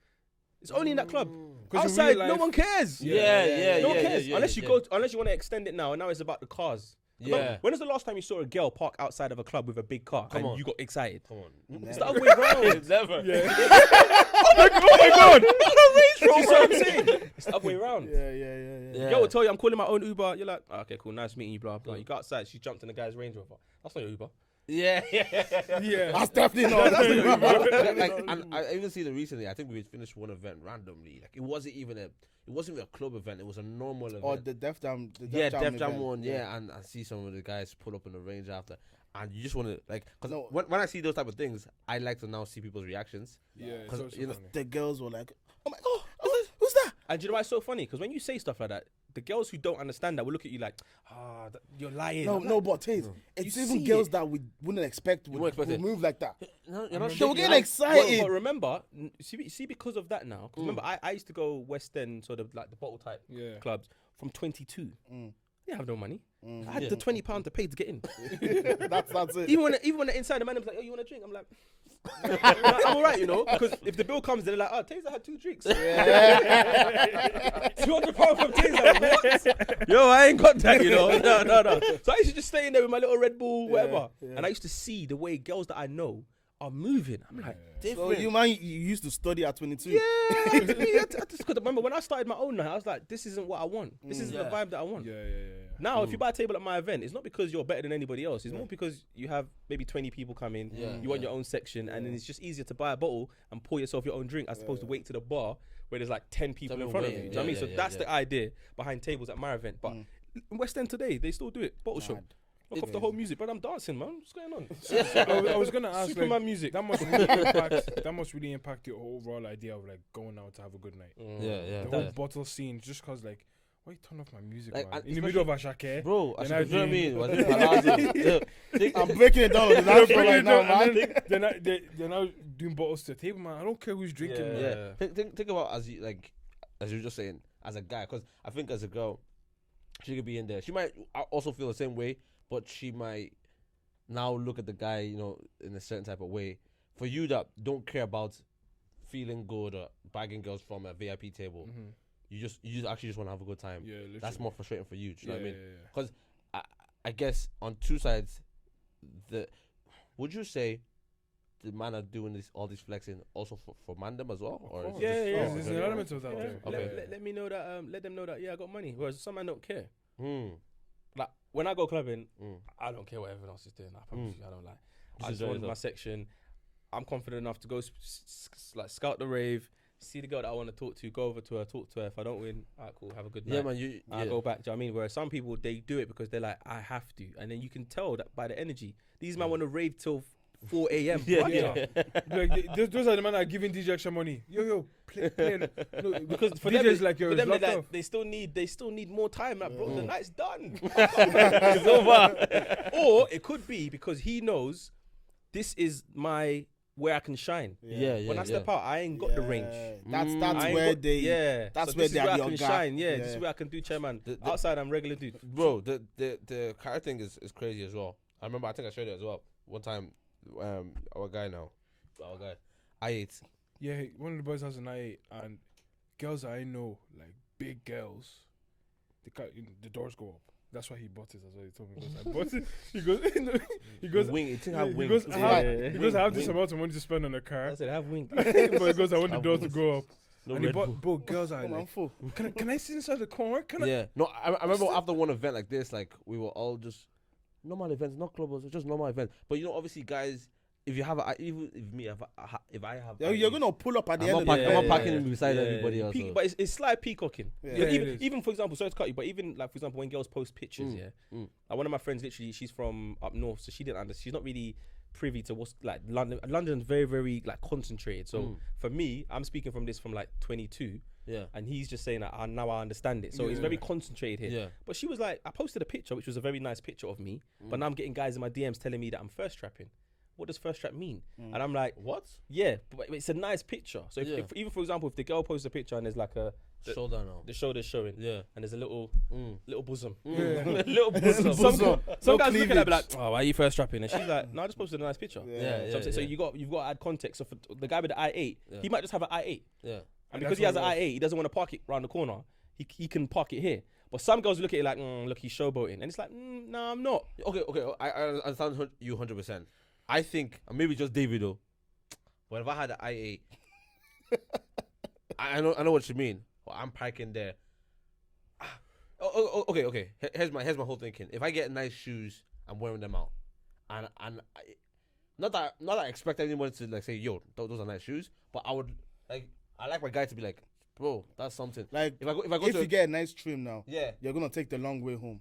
It's only in that club. 'Cause in Outside, real no life- one cares. Yeah, No one cares. yeah, unless yeah. you go, unless you want to extend it now, and now it's about the cars. Yeah. When was the last time you saw a girl park outside of a club with a big car and on. you got excited? Come on. It's the other way around. Never. Oh my god! You see what I'm saying? It's the other way around. Yeah. Girl will tell you, I'm calling my own Uber. You're like, oh, okay, cool, nice meeting you, blah blah. You go outside, she jumped in the guy's Range Rover. That's not your Uber. Yeah. Yeah. That's definitely not. Like, and I even seen it recently. I think we finished one event randomly. Like, it wasn't even a club event. It was a normal event. Or the Def Jam. Def Jam event. one. Yeah, and I see some of the guys pull up in the Range after, and you just want to like, because No. when I see those type of things, I like to now see people's reactions. Yeah. 'Cause, So you know, funny. The girls were like, "Oh my god, who's that?" And do you know why it's so funny? Because when you say stuff like that, the girls who don't understand that will look at you like, you're lying. No, I'm no, like, but Taze, it's You even see girls it. that we wouldn't expect wouldn't would expect it. move like that. no, you're not They were shaking getting like- excited. But remember, see, because of that now, 'cause remember, I used to go West End, sort of like the bottle type Yeah. clubs from 22. They have no money. I had Yeah. the £20 to pay to get in. That's it. even when the inside the man was like, "Oh, you want a drink?" I'm like, I'm alright, you know, because if the bill comes, they're like, "Oh, Tazer had 2 drinks." £200 from Tazer. What? Yo, I ain't got that, you know. No. So I used to just stay in there with my little Red Bull, whatever, and I used to see the way girls that I know are moving. I'm like, So different. you used to study at 22. Yeah, I just could remember when I started my own night. I was like, "This isn't what I want. This isn't the vibe that I want." Yeah. Now, if you buy a table at my event, it's not because you're better than anybody else. It's more because you have maybe 20 people come in. You want your own section, and then it's just easier to buy a bottle and pour yourself your own drink as opposed to wait to the bar where there's like 10 people in front of you. Do you know what I mean? So that's the idea behind tables at my event. But in West End today, they still do it. Bottle shop. Fuck off the whole music, but I'm dancing, man. What's going on? I was gonna ask, Superman like, music. that must really impact your overall idea of like going out to have a good night. Yeah. The whole bottle scene, just cause like, why you turn off my music, Like, man? and In the middle of a shake, Bro, I Then I should, you know what I drink. mean? Was it Palazzo? I'm breaking it down on the dance floor right now, man. they're now doing bottles to the table, man. I don't care who's drinking, man. Yeah. Think about as you were just saying, as a guy, because I think as a girl, she could be in there. She might also feel the same way, but she might now look at the guy, you know, in a certain type of way. For you that don't care about feeling good or bagging girls from a VIP table, you just actually just want to have a good time. Yeah, literally. That's more frustrating for you. Do you know what I mean? Yeah. Because I guess on two sides, would you say the man are doing all this flexing also for mandem as well? Or is it Yeah, just- yeah. There's an element of that there. Okay. Let me know that. Let them know that. Yeah, I got money. Whereas some man don't care. Mm. Like when I go clubbing, I don't care what everyone else is doing. I promise you, I don't like. I just enjoy want my yourself. section. I'm confident enough to go like scout the rave, see the girl that I want to talk to, go over to her, talk to her. If I don't win, alright, cool, have a good night. Yeah, man. I go back. Do you know what I mean? Whereas some people, they do it because they're like, I have to, and then you can tell that by the energy. These men want to rave till 4 a.m. Yeah. Like, those are the men that are giving DJ extra money. Yo, play. No, Because for DJs them, like, yo, for them locked they're off. like, they still need more time. Like, bro, the night's done. It's over. Or it could be because he knows this is where I can shine. Yeah. When I step out, I ain't got the range. That's I ain't where got- they. That's so where this they is where are I your can guy. shine. Yeah, Yeah. this is where I can do chairman. The- Outside, I'm regular dude. Bro, the car thing is crazy as well. I remember, I think I showed it as well. One time, our guy, I ate. Yeah, one of the boys has an eye, and girls that I know, like big girls, the doors go up. That's why he bought it. That's why he told me. He goes, I bought it. He goes. Wing, it didn't Yeah, have he wings. goes, I have, Yeah. he goes, I have this amount of money to spend on a car. I said, have wing. But he goes, I want the Have door to wings. go up. No And he Red bought, Bull. bro, girls are I'm like, full. can I sit inside the car? Can I? Yeah. No, I remember after one event like this, like we were all just normal events, not clubbers, just normal events. But you know, obviously, guys, if you have, even if I have, You're gonna pull up at the I'm end not, of I'm the not packing him beside everybody else. so. But it's slight peacocking. Yeah. You know, Yeah, it is. even for example, sorry to cut you, but even like for example, when girls post pictures, like one of my friends, literally, she's from up north, so she didn't understand. She's not really privy to what's like London. London's very, very like concentrated. So for me, I'm speaking from like 22. Yeah. And he's just saying that now I understand it. So it's very concentrated here. Yeah. But she was like, I posted a picture, which was a very nice picture of me. But now I'm getting guys in my DMs telling me that I'm first trapping. What does first trap mean? And I'm like, what? Yeah, but it's a nice picture. So if even for example, if the girl posts a picture and there's like Shoulder now. the shoulder's showing, Yeah. and there's a little bosom, Yeah. little bosom. Some guys looking at her be like, cleavage. oh, why are you first trapping? And she's like, no, I just posted a nice picture. Yeah. So you've got to add context. So for the guy with the i8, he might just have an i8. Yeah. And because he has an i8, he doesn't want to park it around the corner. He can park it here. But some girls look at it like, look, he's showboating. And it's like, no, I'm not. Okay. I understand you 100%. I think maybe just David though. But if I had an i8, I know what you mean. Well, I'm parking there. Okay. Here's my whole thinking. If I get nice shoes, I'm wearing them out, and not that I expect anyone to like say, yo, those are nice shoes. But I like my guy to be like, bro, that's something. Like if you get a nice trim now, you're gonna take the long way home.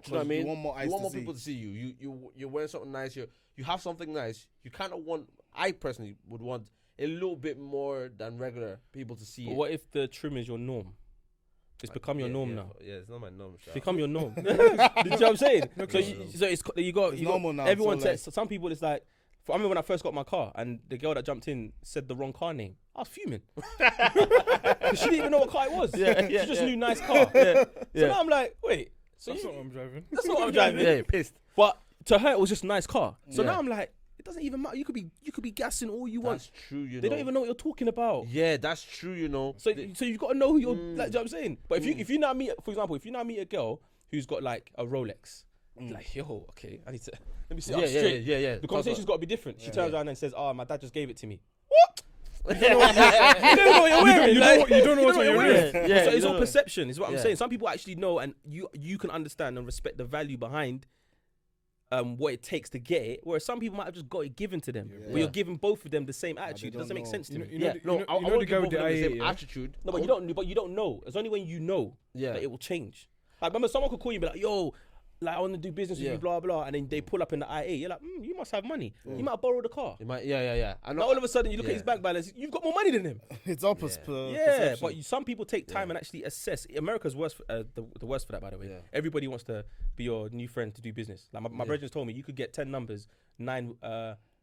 You know what I mean? You want more eyes you want to more see. people to see you. You're wearing something nice. You have something nice. You kind of want. I personally would want a little bit more than regular people to see But it. what if the trim is your norm? It's become your norm now. Yeah, it's not my norm. It's become your norm. Do you know what I'm saying? So it's normal now, everyone so says, some people it's like, I remember when I first got my car and the girl that jumped in said the wrong car name. I was fuming. 'Cause she didn't even know what car it was. She just knew nice car. So now I'm like, wait. So That's not what I'm driving. That's not what I'm driving. Yeah, pissed. But to her, it was just a nice car. So Yeah. now I'm like, it doesn't even matter. You could be gassing all you want. That's true. You know. They don't even know what you're talking about. Yeah, that's true. You know. So you've got to know who you're. Like, do you know what I'm saying? But if you now meet, for example, if you now meet a girl who's got like a Rolex, like, yo, okay, I need to let me sit up straight. Yeah. The conversation's got to be different. She turns around and says, "Oh, my dad just gave it to me." You You don't know what you're wearing. You don't know what you're wearing. Yeah, So you it's all don't know. perception. Is what I'm Yeah. saying. Some people actually know, and you can understand and respect the value behind what it takes to get it. Whereas some people might have just got it given to them. But you're giving both of them the same attitude. It don't doesn't make know. sense to me. You know I the want guy to with the the IA, same yeah? attitude. No, but you don't know. It's only when you know that it will change. Like, remember, someone could call you and be like, yo, like, I want to do business with you, blah, blah, and then they pull up in the IA. You're like, you must have money. You might have borrowed the car. You might, yeah. I know. Now all of a sudden you look at his bank balance, you've got more money than him. It's opposite. Yeah, but some people take time and actually assess. America's worse, the worst for that, by the way. Yeah. Everybody wants to be your new friend to do business. Like my brother just told me, you could get 10 numbers, 9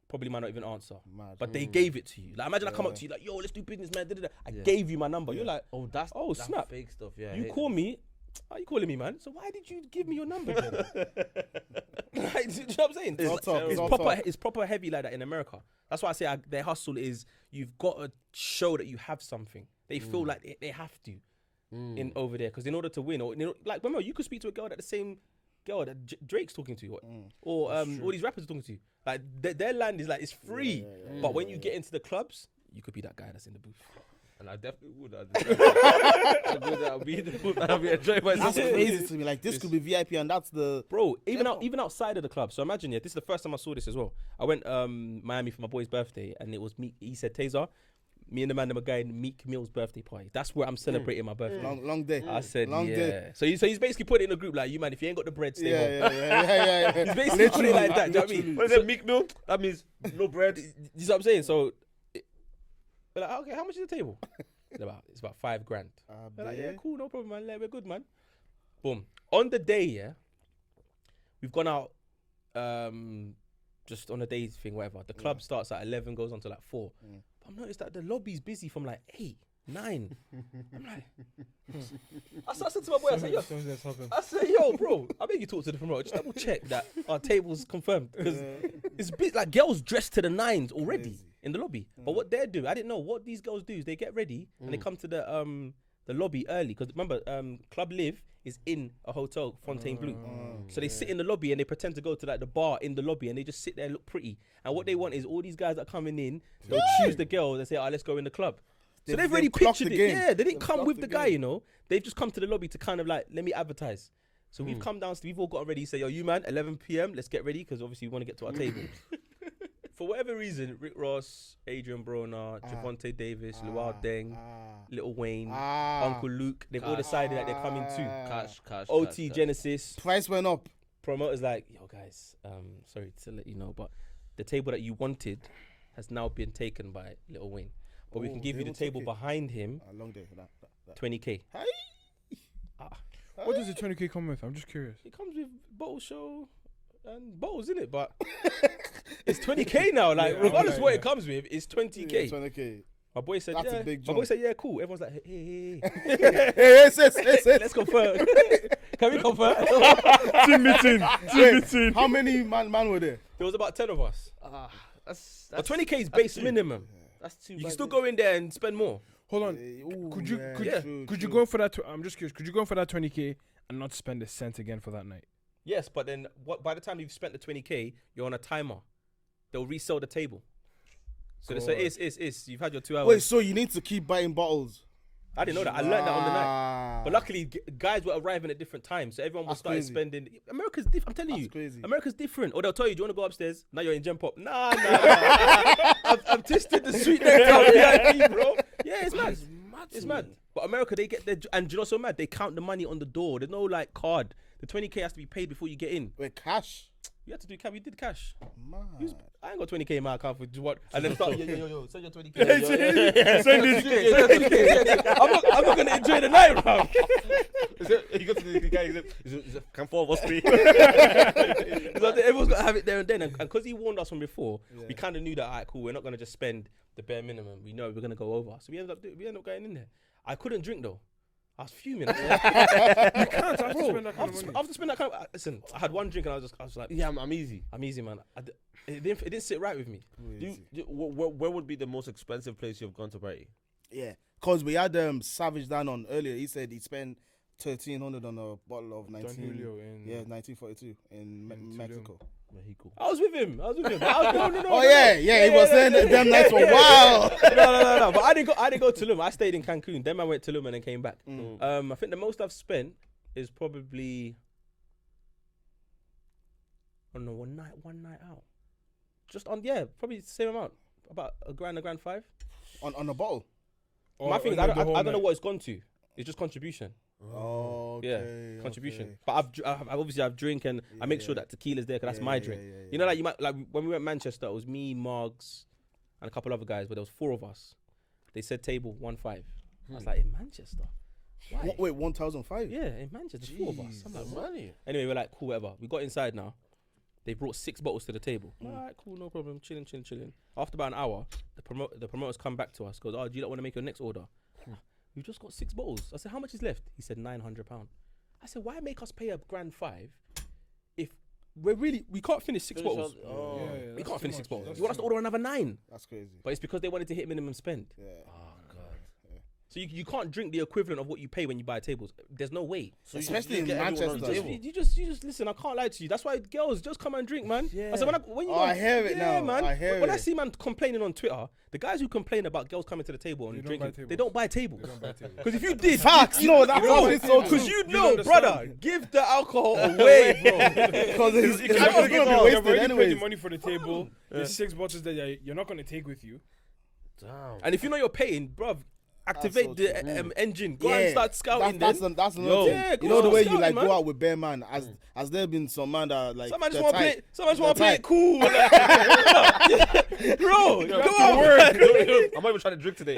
probably might not even answer. Mad. But they gave it to you. Like, imagine I come up to you like, yo, let's do business, man. I gave you my number. You're like, that's snap. fake stuff. Yeah, You call me. How you calling me, man? So why did you give me your number then? Like, do you know what I'm saying? It's proper heavy like that in America. That's why I say their hustle is you've got to show that you have something. They feel like they have to in over there because in order to win, or like remember you could speak to a girl that the same girl that Drake's talking to, or all these rappers are talking to. Like their land is like it's free, but when you get into the clubs, you could be that guy that's in the booth. And I definitely would. I'll be in the booth and I'll be enjoying myself. That's crazy to me. Like this could be VIP, and that's the bro. Even outside of the club. So imagine, this is the first time I saw this as well. I went Miami for my boy's birthday, and it was Meek. He said, Tazer, me and the man were going to Meek Mill's birthday party. That's where I'm celebrating my birthday. long day. I said, long yeah. day. So he's basically put it in a group like, you man, if you ain't got the bread, stay home. Yeah. He's basically put it like that. Do you know what I mean? What is it, Meek Mill? That means no bread. You know what I'm saying? So, we're like, okay, how much is the table? It's about $5,000. We're like, yeah, cool, no problem, man. Like, we're good, man. Boom. On the day, we've gone out just on a day thing, whatever. The club starts at 11, goes on to like 4. But I've noticed that the lobby's busy from like 8, 9. I'm like, I said to my boy, I said, yo, bro, I beg you talk to the promoter. Just double check that our table's confirmed. Because it's a bit like girls dressed to the nines already in the lobby. But what they're doing, I didn't know. What these girls do is they get ready and they come to the lobby early. Because remember, Club Live is in a hotel, Fontainebleau. So they sit in the lobby and they pretend to go to like the bar in the lobby and they just sit there and look pretty. And what they want is all these guys that are coming in, they'll choose the girls and say, let's go in the club. So they've already pictured it. Yeah, they didn't come with the guy, you know. They've just come to the lobby to kind of like, let me advertise. So we've come downstairs, we've all got ready. Say, yo, you man, 11 p.m, let's get ready because obviously we want to get to our table. For whatever reason, Rick Ross, Adrian Broner, Javonte Davis, Luau Deng, Lil Wayne, Uncle Luke, they've all decided that they're coming too. Cash. OT Genesis. Price went up. Promoter's like, yo guys, sorry to let you know, but the table that you wanted has now been taken by Lil Wayne. But we can give you the they will take table it. behind him, A long day. 20k. What does the 20k come with? I'm just curious. It comes with bottle show and bottles in it, but it's 20k now. Like, Yeah, regardless of what yeah. it comes with, it's 20k. Yeah, 20k. My boy said, That's a yeah. big My boy jump. said, yeah, cool. Everyone's like, hey. Hey, sis. Let's confirm. Can we confirm? Team meeting. How many man were there? There was about 10 of us. That's But 20k is base minimum. That's too. You can still go in there and spend more. Hold on. Ooh, Could you yeah, could true. you go for that? I'm just curious. Could you go for that 20k and not spend a cent again for that night? Yes, but then by the time you've spent the 20k, you're on a timer. They'll resell the table. So they say, you've had your 2 hours. Wait, so you need to keep buying bottles? I didn't know that. I learned that on the night. Ah. But luckily, guys were arriving at different times, so everyone was That's started crazy. spending. America's different. I'm telling That's you, crazy. America's different. Or they'll tell you, do you want to go upstairs? Now you're in Gen Pop. Nah. I've tasted the sweet nectar VIP, bro. Yeah, it's mad. It's mad. But America, they get their, and do you know what's so mad? They count the money on the door. There's no like card. The 20k has to be paid before you get in. Wait, cash? You had to do cash. We did cash. Man. I ain't got 20k in my account for what? And then start, yo, send your 20k. Send it. I'm not gonna enjoy the night, bro. You go to the guy. Is it, can 4 of us pay? Everyone's got to have it there and then. And because he warned us from before, we kind of knew that, all right, cool, we're not going to just spend the bare minimum. We know we're going to go over. So we ended up going in there. I couldn't drink, though. I was fuming. You can't have to spend that kind of money. After spending that kind of... Listen, I had one drink and I was like... Yeah, I'm easy. I'm easy, man. It didn't sit right with me. Where would be the most expensive place you've gone to party? Yeah, because we had Savage Dan on earlier. He said he spent 1,300 on a bottle of 1942 in Mexico. Mexico. I was with him. No. Oh yeah, he was saying that them nights were wild. No. But I didn't go to Tulum. I stayed in Cancun. Then I went to Tulum and then came back. I think the most I've spent is probably one night out. Just on probably the same amount. About a grand 5. on a bottle. My thing is I don't know what it's gone to. It's just contribution. Oh, okay, contribution. okay. But I've obviously drink and I make sure that tequila's there because that's my drink. You know, like you might like when we went Manchester, it was me, Margs, and a couple other guys, but there was 4 of us. They said table 1.5. I was like, in Manchester? Why? Wait, 1,005? Yeah, in Manchester, 4 of us. I'm like, what? Money. Anyway, we're like, cool, whatever. We got inside now. They brought 6 bottles to the table. All right, cool, no problem. Chilling. After about an hour, the promoters come back to us. Goes, oh, do you not want to make your next order? We've just got 6 bottles. I said, how much is left? He said, £900. I said, why make us pay a grand 5 if we can't finish 6 bottles? We can't finish 6 bottles. You want us to order another 9? That's crazy. But it's because they wanted to hit minimum spend. Yeah. So you can't drink the equivalent of what you pay when you buy tables. There's no way. So Especially in get everyone on Manchester. the table. You just listen. I can't lie to you. That's why girls just come and drink, man. I said when you I hear it now. man. I hear when it. I see man complaining on Twitter, the guys who complain about girls coming to the table and drinking, they don't buy tables. Because if you did, Facts. No, that's actually so true. because you know, brother, give the alcohol away, bro. Because it's You're gonna be wasted already paid anyways. the money for the table. There's 6 bottles that you're not gonna take with you. Damn. And if you know you're paying, bruv, activate so the engine. Go and start scouting. That's then. another Yo. thing. Yeah, You know the way you scouting, like man. go out with bare man. Has there been some man that like Some man just they're want to play. tight? Some man just want to They're play it tight. cool. Bro, go on. I'm not even trying to drink today.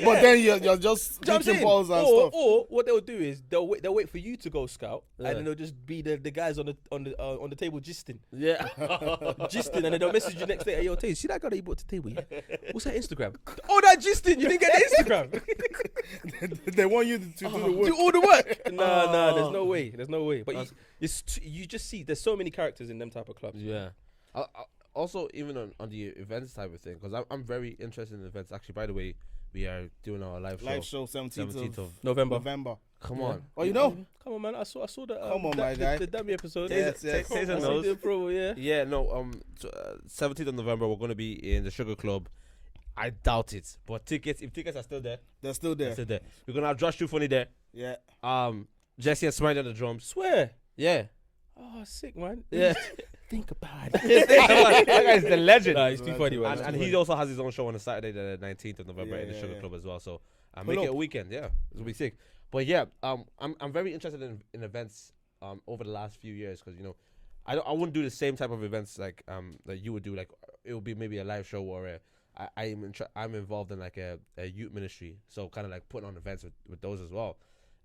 But then you're just Do you know what I'm drinking saying? balls and stuff. Or what they'll do is they'll wait for you to go scout, and then they'll just be the guys on the table gisting, Yeah. and then they'll message you next day. Hey, yo, Taze, see that guy that you brought to the table? Yeah? What's that Instagram? Oh, that gisting. You didn't get the Instagram. They want you to do the work. Do all the work. Nah, there's no way. There's no way. But you just see there's so many characters in them type of clubs. Yeah. Also, even on the events type of thing, because I'm very interested in events. Actually, by the way, we are doing our live show. 17th of November. Come on. Oh, you know? Come on, man. I saw the Come on, my guy. the dummy episode. Yes. Tazer I knows. see the promo, yeah. Yeah, no. 17th of November, we're going to be in the Sugar Club. I doubt it, but if tickets are still there, They're still there. they're still there. We're gonna have Josh Too Funny there. Yeah. Jesse and Smiley on the drums. Swear. Yeah. Oh, sick, man. Yeah. Think about That guy's the legend. Nah, he's too funny, man. And he also has his own show on a Saturday, the 19th of November in the Sugar Club as well. So make it a weekend. Yeah, it's gonna be sick. But yeah, I'm very interested in events over the last few years because I wouldn't do the same type of events like that you would do. Like it would be maybe a live show or I'm involved in like a youth ministry, so kind of like putting on events with those as well.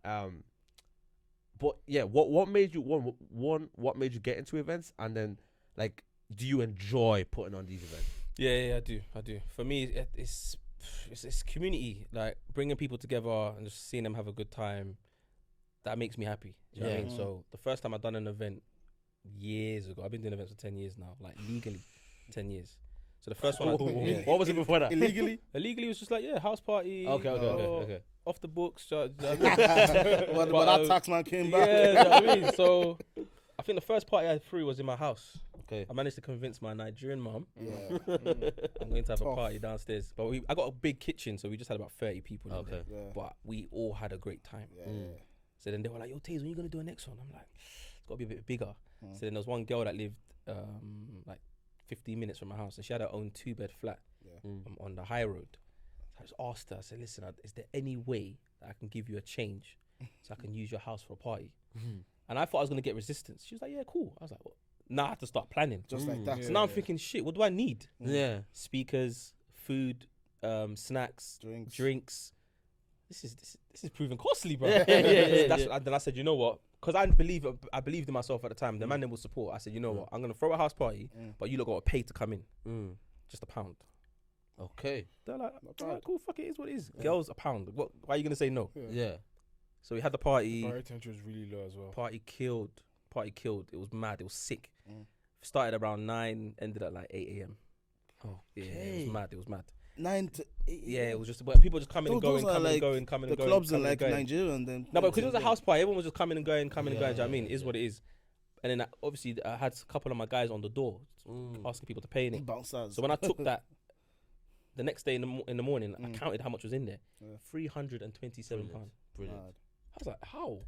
But yeah, what made you what made you get into events, and then like do you enjoy putting on these events? Yeah, I do. For me, it's community, like bringing people together and just seeing them have a good time. That makes me happy. Do you know what I mean? So the first time I done an event years ago, I've been doing events for 10 years now, like legally 10 years. So the first one, What was it before that? Illegally? Illegally was just like, house party. Okay. Off the books. But When that tax man came back. Yeah, you know what I mean? So I think the first party I threw was in my house. Okay. I managed to convince my Nigerian mom Yeah. I'm going to have a Tough. party downstairs. But I got a big kitchen, so we just had about 30 people in there. Yeah. But we all had a great time. Yeah. So then they were like, yo, Tazer, when you going to do a next one? I'm like, it's got to be a bit bigger. So then there was one girl that lived like 15 minutes from my house, and she had her own 2-bed flat on the high road. So I just asked her, I said, listen, is there any way that I can give you a change so I can use your house for a party? And I thought I was going to get resistance. She was like, yeah, cool. I was like, well, now I have to start planning. Just like that. So now I'm thinking, shit, what do I need? Yeah. Speakers, food, snacks, Drinks. drinks. This is proving costly, bro. Yeah. Then I said, you know what? Because I believed in myself at the time. The man then will support. I said, you know what? I'm gonna throw a house party, but you lot got to pay to come in. Just £1. Okay. They're like, all right, cool, fuck it, is what it is. Girls, £1. Why are you gonna say no? Yeah. So we had the party. Bar retention was really low as well. Party killed. It was mad. It was sick. Started around 9, ended at like 8 a.m. Yeah, it was mad. 9 to 8. Yeah, it was just well, people just coming and Those going, are coming like and going, coming and The going. clubs in coming and like going. Nigeria and then. No, but because it was a house party, everyone was just coming and going, coming and going. Do you know what I mean? It is what it is. And then obviously I had a couple of my guys on the door asking people to pay in it. Bouncers. So when I took that, the next day in the morning, I counted how much was in there. £327. Brilliant. I was like, how?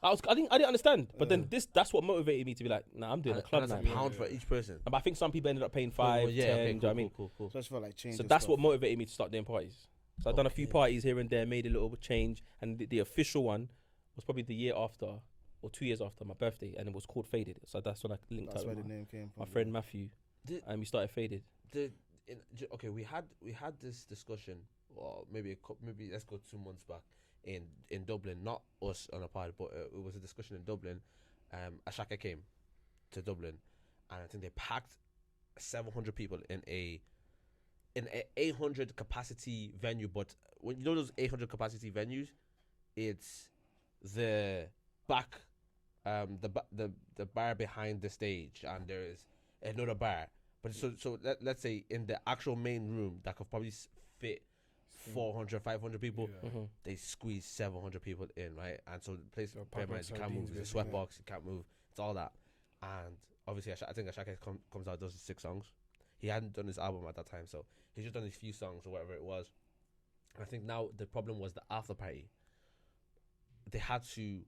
I didn't understand. But then that's what motivated me to be like, nah, I'm doing a club And night. that's £1 for each person. But I think some people ended up paying 5, 10. Yeah. do Okay. you know what I mean? Cool. Just for like change. So and that's stuff. what motivated me to start doing parties. So I've done a few parties here and there, made a little change, and the official one was probably the year after or 2 years after my birthday, and it was called Faded. So that's when I linked That's up where with the name came from. my friend Matthew, and we started Faded. Okay, we had this discussion, or maybe let's go 2 months back in Dublin, not us on a pod, but it was a discussion in Dublin. Ashaka came to Dublin, and I think they packed 700 people in a 800 capacity venue. But when you know those 800 capacity venues, it's the back, the bar behind the stage, and there is another bar. But so let's say in the actual main room that could probably fit 400, 500 people, they squeeze 700 people in, right? And so the place, you can't move. It's a sweatbox, you can't move. It's all that. And obviously, I think Ashaka comes out, does 6 songs. He hadn't done his album at that time, so he's just done his few songs or whatever it was. And I think now the problem was the after party. They had to.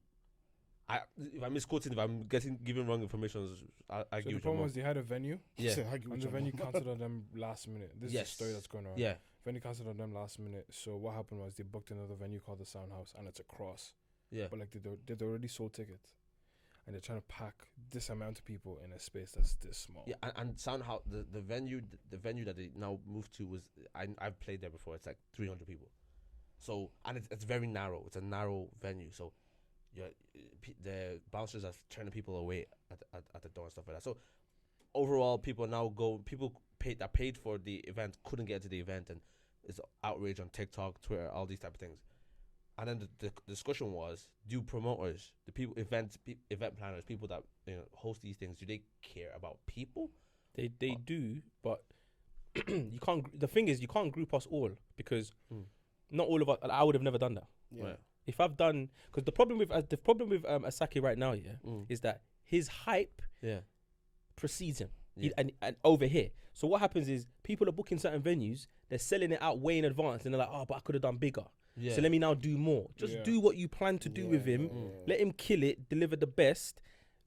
If I'm misquoting, if I'm giving wrong information, I So give the problem was they had a venue, yeah, and the venue cancelled on them last minute. This is the story that's going on. yeah. Venue cancelled on them last minute. So what happened was they booked another venue called the Sound House, and it's across. Yeah. But like they'd already sold tickets, and they're trying to pack this amount of people in a space that's this small. Yeah, and somehow the venue that they now moved to was I've played there before. It's like 300 people, so and it's very narrow. It's a narrow venue, so the bouncers are turning people away at the door and stuff like that. So overall, people paid for the event couldn't get to the event, and it's outrage on TikTok, Twitter, all these type of things. And then the discussion was: do promoters, the people, event planners, people that host these things, do they care about people? They do, but you can't. The thing is, you can't group us all because not all of us. I would have never done that. Yeah. Right. If I've done, because the problem with Asake right now, is that his hype precedes him. Yeah. And over here. So what happens is people are booking certain venues, they're selling it out way in advance, and they're like, oh, but I could have done bigger. Yeah. So let me now do more. Just do what you plan to do with him. Let him kill it, deliver the best,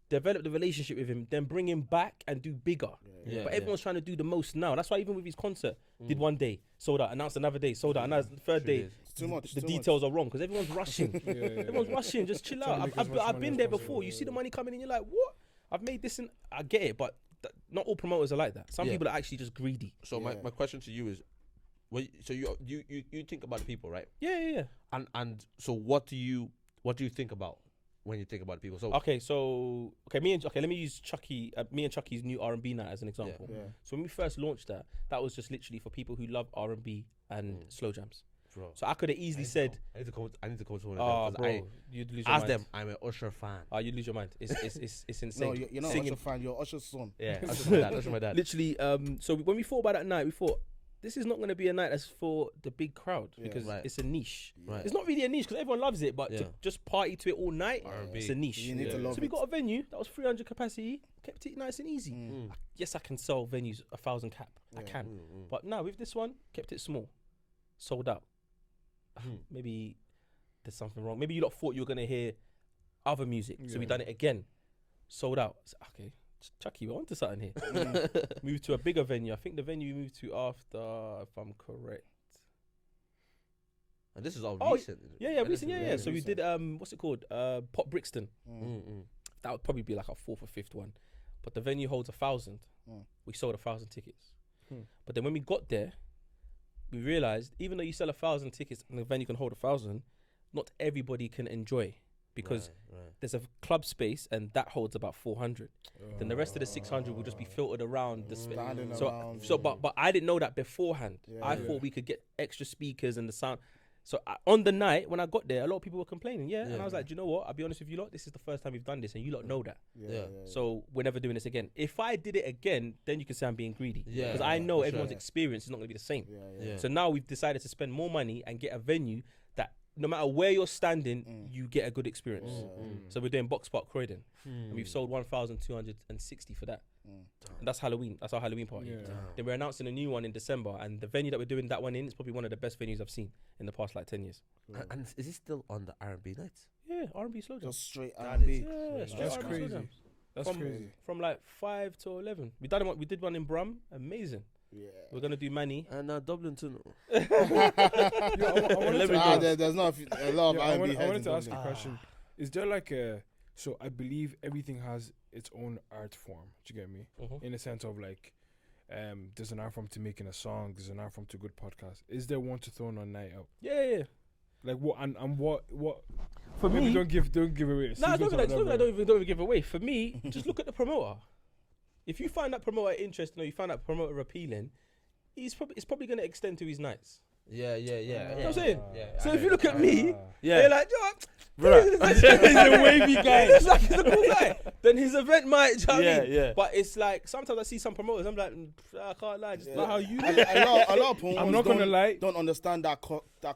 develop the relationship with him, then bring him back and do bigger. But everyone's trying to do the most now. That's why even with his concert, did one day, sold out, announced another day, sold out, announced the third day. It's too much. The details are wrong because everyone's rushing. Everyone's rushing. Just chill out. I've been there before. You see the money coming in, you're like, what? I've made this and I get it, but not all promoters are like that. Some people are actually just greedy. So my question to you is, so you think about the people, right? Yeah. And so what do you think about when you think about the people? So let me use Chucky, me and Chucky's new R&B night as an example. Yeah. So when we first launched that was just literally for people who love R&B and slow jams. Bro, So I could have easily said, I need to come to one "Oh, of them, 'cause bro, you'd lose your ask mind." them. I'm an Usher fan. Oh, you'd lose your mind. It's insane. No, you're not Singing. Usher fan. You're Usher's son. Yeah, Usher my dad. Literally, so when we thought about that night, we thought this is not going to be a night that's for the big crowd because Right. it's a niche. Right. It's not really a niche because everyone loves it, but to Yeah. just party to it all night, R&B. it's a niche. You need to So love we it. got a venue that was 300 capacity, kept it nice and easy. Yes, I can sell venues 1,000 cap. I can, but now with this one, kept it small, sold out. Maybe there's something wrong. Maybe you lot thought you were gonna hear other music, so we done it again, sold out. So, okay, Chucky, we're onto something here. Moved to a bigger venue. I think the venue we moved to after, if I'm correct. And this is all Oh, recent. Yeah, recent. Yeah. really So we did what's it called? Pop Brixton. That would probably be like our 4th or 5th one, but the venue holds 1,000. We sold 1,000 tickets, but then when we got there, we realized even though you sell 1,000 tickets and the venue can hold 1,000, not everybody can enjoy because there's a club space and that holds about 400. Then the rest of the 600 will just be filtered around the space. But I didn't know that beforehand. I thought we could get extra speakers and the sound. So on the night when I got there, a lot of people were complaining. And I was like, do you know what? I'll be honest with you lot. This is the first time we've done this, and you lot know that. So we're never doing this again. If I did it again, then you can say I'm being greedy. Because I know everyone's experience is not going to be the same. So now we've decided to spend more money and get a venue that no matter where you're standing, you get a good experience. So we're doing Box Park Croydon, and we've sold 1,260 for that. And that's Halloween. That's our Halloween party. Then we're announcing a new one in December, and the venue that we're doing that one in is probably one of the best venues I've seen in the past like 10 years. And is it still on the R&B nights? Yeah, R&B slow jams. Just straight That R&B. Yeah, straight That's R&B crazy. slow jams. That's From- crazy. From like 5 to 11. We did one in Brum. Amazing. Yeah. We're gonna do Manny. And Dublin too. There's not a lot of I R&B wanted heads to in ask a Dublin. question. Is there like a... So I believe everything has its own art form. Do you get me? In the sense of like, there's an art form to making a song. There's an art form to good podcast. Is there one to throw on night out? Yeah. Like what and what? For Maybe me, don't give away. nah, don't even give away. For me, just look at the promoter. If you find that promoter interesting or you find that promoter appealing, it's probably going to extend to his nights. Yeah. You know what I'm saying? Yeah, So I if you heard look at me, Yeah. they're like, he's a wavy guy. He's a cool guy. Then his event might, do you know what I mean? But it's like, sometimes I see some promoters, I'm like, I can't lie. Just like how you do. A lot of promoters I'm not gonna lie. don't understand that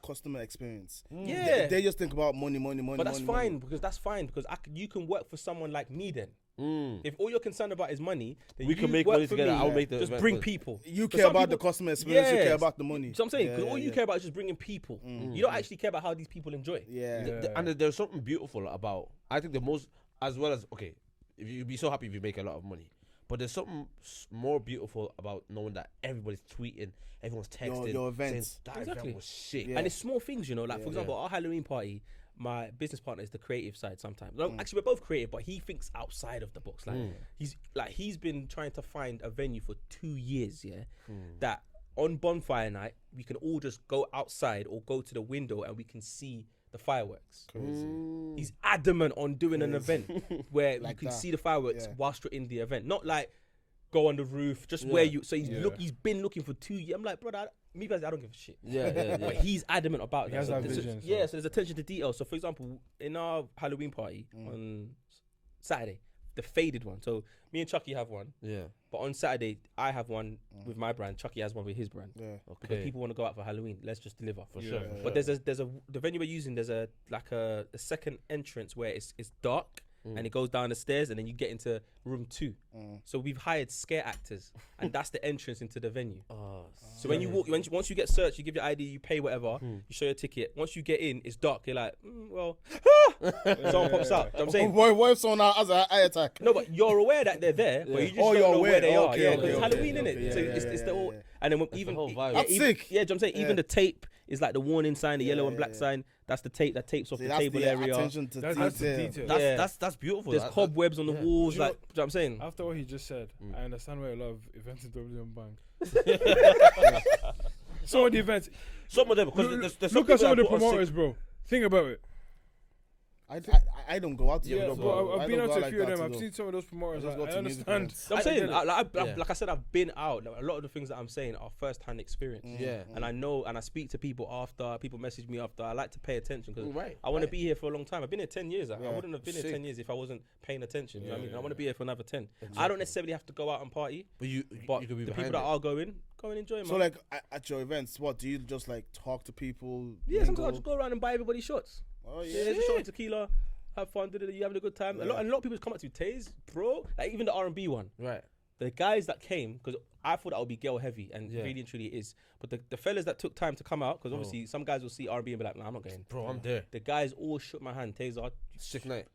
customer experience. Yeah. They just think about money. But that's fine, because you can work for someone like me then. If all you're concerned about is money, then We you can make work money for together. me, I'll make the just event bring for- people. You For care some about the people- customer experience. You Yes. care about the money. So I'm saying, Yeah, because all you yeah. care about is just bringing people. You don't actually care about how these people enjoy. Yeah. And there's something beautiful about, I think the most, as well as, okay, if you'd be so happy if you make a lot of money, but there's something more beautiful about knowing that everybody's tweeting, everyone's texting, Your events. saying, that Exactly. event was sick. Yeah. And it's small things, you know. Like, Yeah. for example, our Halloween party, my business partner is the creative side sometimes. Well, actually, we're both creative, but he thinks outside of the box. Like, he's been trying to find a venue for 2 years, that on bonfire night, we can all just go outside or go to the window and we can see the fireworks. He's adamant on doing an event where Like you can that. see the fireworks Yeah. whilst you're in the event. Not like go on the roof, just where you. So he's been looking for 2 years. I'm like, brother, me personally, I don't give a shit. Yeah. But he's adamant about He that. has that there's vision, so- so there's attention to detail. So for example, in our Halloween party on Saturday, the faded one. So me and Chucky have one, Yeah. but on Saturday I have one with my brand. Chucky has one with his brand. Yeah. Because Okay. people want to go out for Halloween. Let's just deliver for Yeah. sure. Yeah. But the venue we're using. There's a second entrance where it's dark. And it goes down the stairs, and then you get into room 2. So we've hired scare actors, and that's the entrance into the venue. So when you walk, once you get searched, you give your ID, you pay whatever, you show your ticket. Once you get in, it's dark. You're like, someone pops out. You know what I'm saying? What if someone has a eye attack? No, but you're aware that they're there, but you just Oh, don't you're know where aware. they are. Okay, Yeah, okay, because it's okay, Halloween, okay, innit? yeah, So yeah, it's yeah, the all. yeah. And then the even whole vibe. That's sick. Yeah, do you know what I'm saying? Even the tape is like the warning sign, the yellow and black yeah. sign. That's the tape that tapes off See, the that's table the area. attention to That's the detail. detail. Yeah. That's beautiful. There's cobwebs on the yeah. walls. You know- Like, do you know what I'm saying? After what he just said, I understand why a lot of events in Dublin bang. Some of the events. Some of them, because there's some Look at some of the people that put on promoters, bro. Think about it. I don't go out to Yeah, them, bro. I I've been don't out go to a like few of that them. to I've seen some of those promoters. I just go to I music understand. events. I'm saying, Yeah. like I said, I've been out. Like, a lot of the things that I'm saying are first-hand experience. Yeah. And I know, and I speak to people after. People message me after. I like to pay attention because Right, I want right. to be here for a long time. I've been here 10 years. I wouldn't have been here Sick. 10 years if I wasn't paying attention. You know what I mean? I want to be here for another 10. I Exactly. don't necessarily have to go out and party, But you but could be the behind people that it. are going, go and enjoy, man. So like at your events, what do you just like talk to people? yeah, sometimes I mingle? just go around and buy everybody shots. Oh Yeah, yeah. just shot of tequila, have fun, you having a good time. A lot of people come up to you, Taze, bro. Like even the R&B one. Right. The guys that came, because I thought that would be girl heavy, and Yeah. really and truly it is. But the fellas that took time to come out, because obviously some guys will see R&B and be like, nah, I'm not going. Bro, I'm there. The guys all shook my hand. Tazer, Sick night.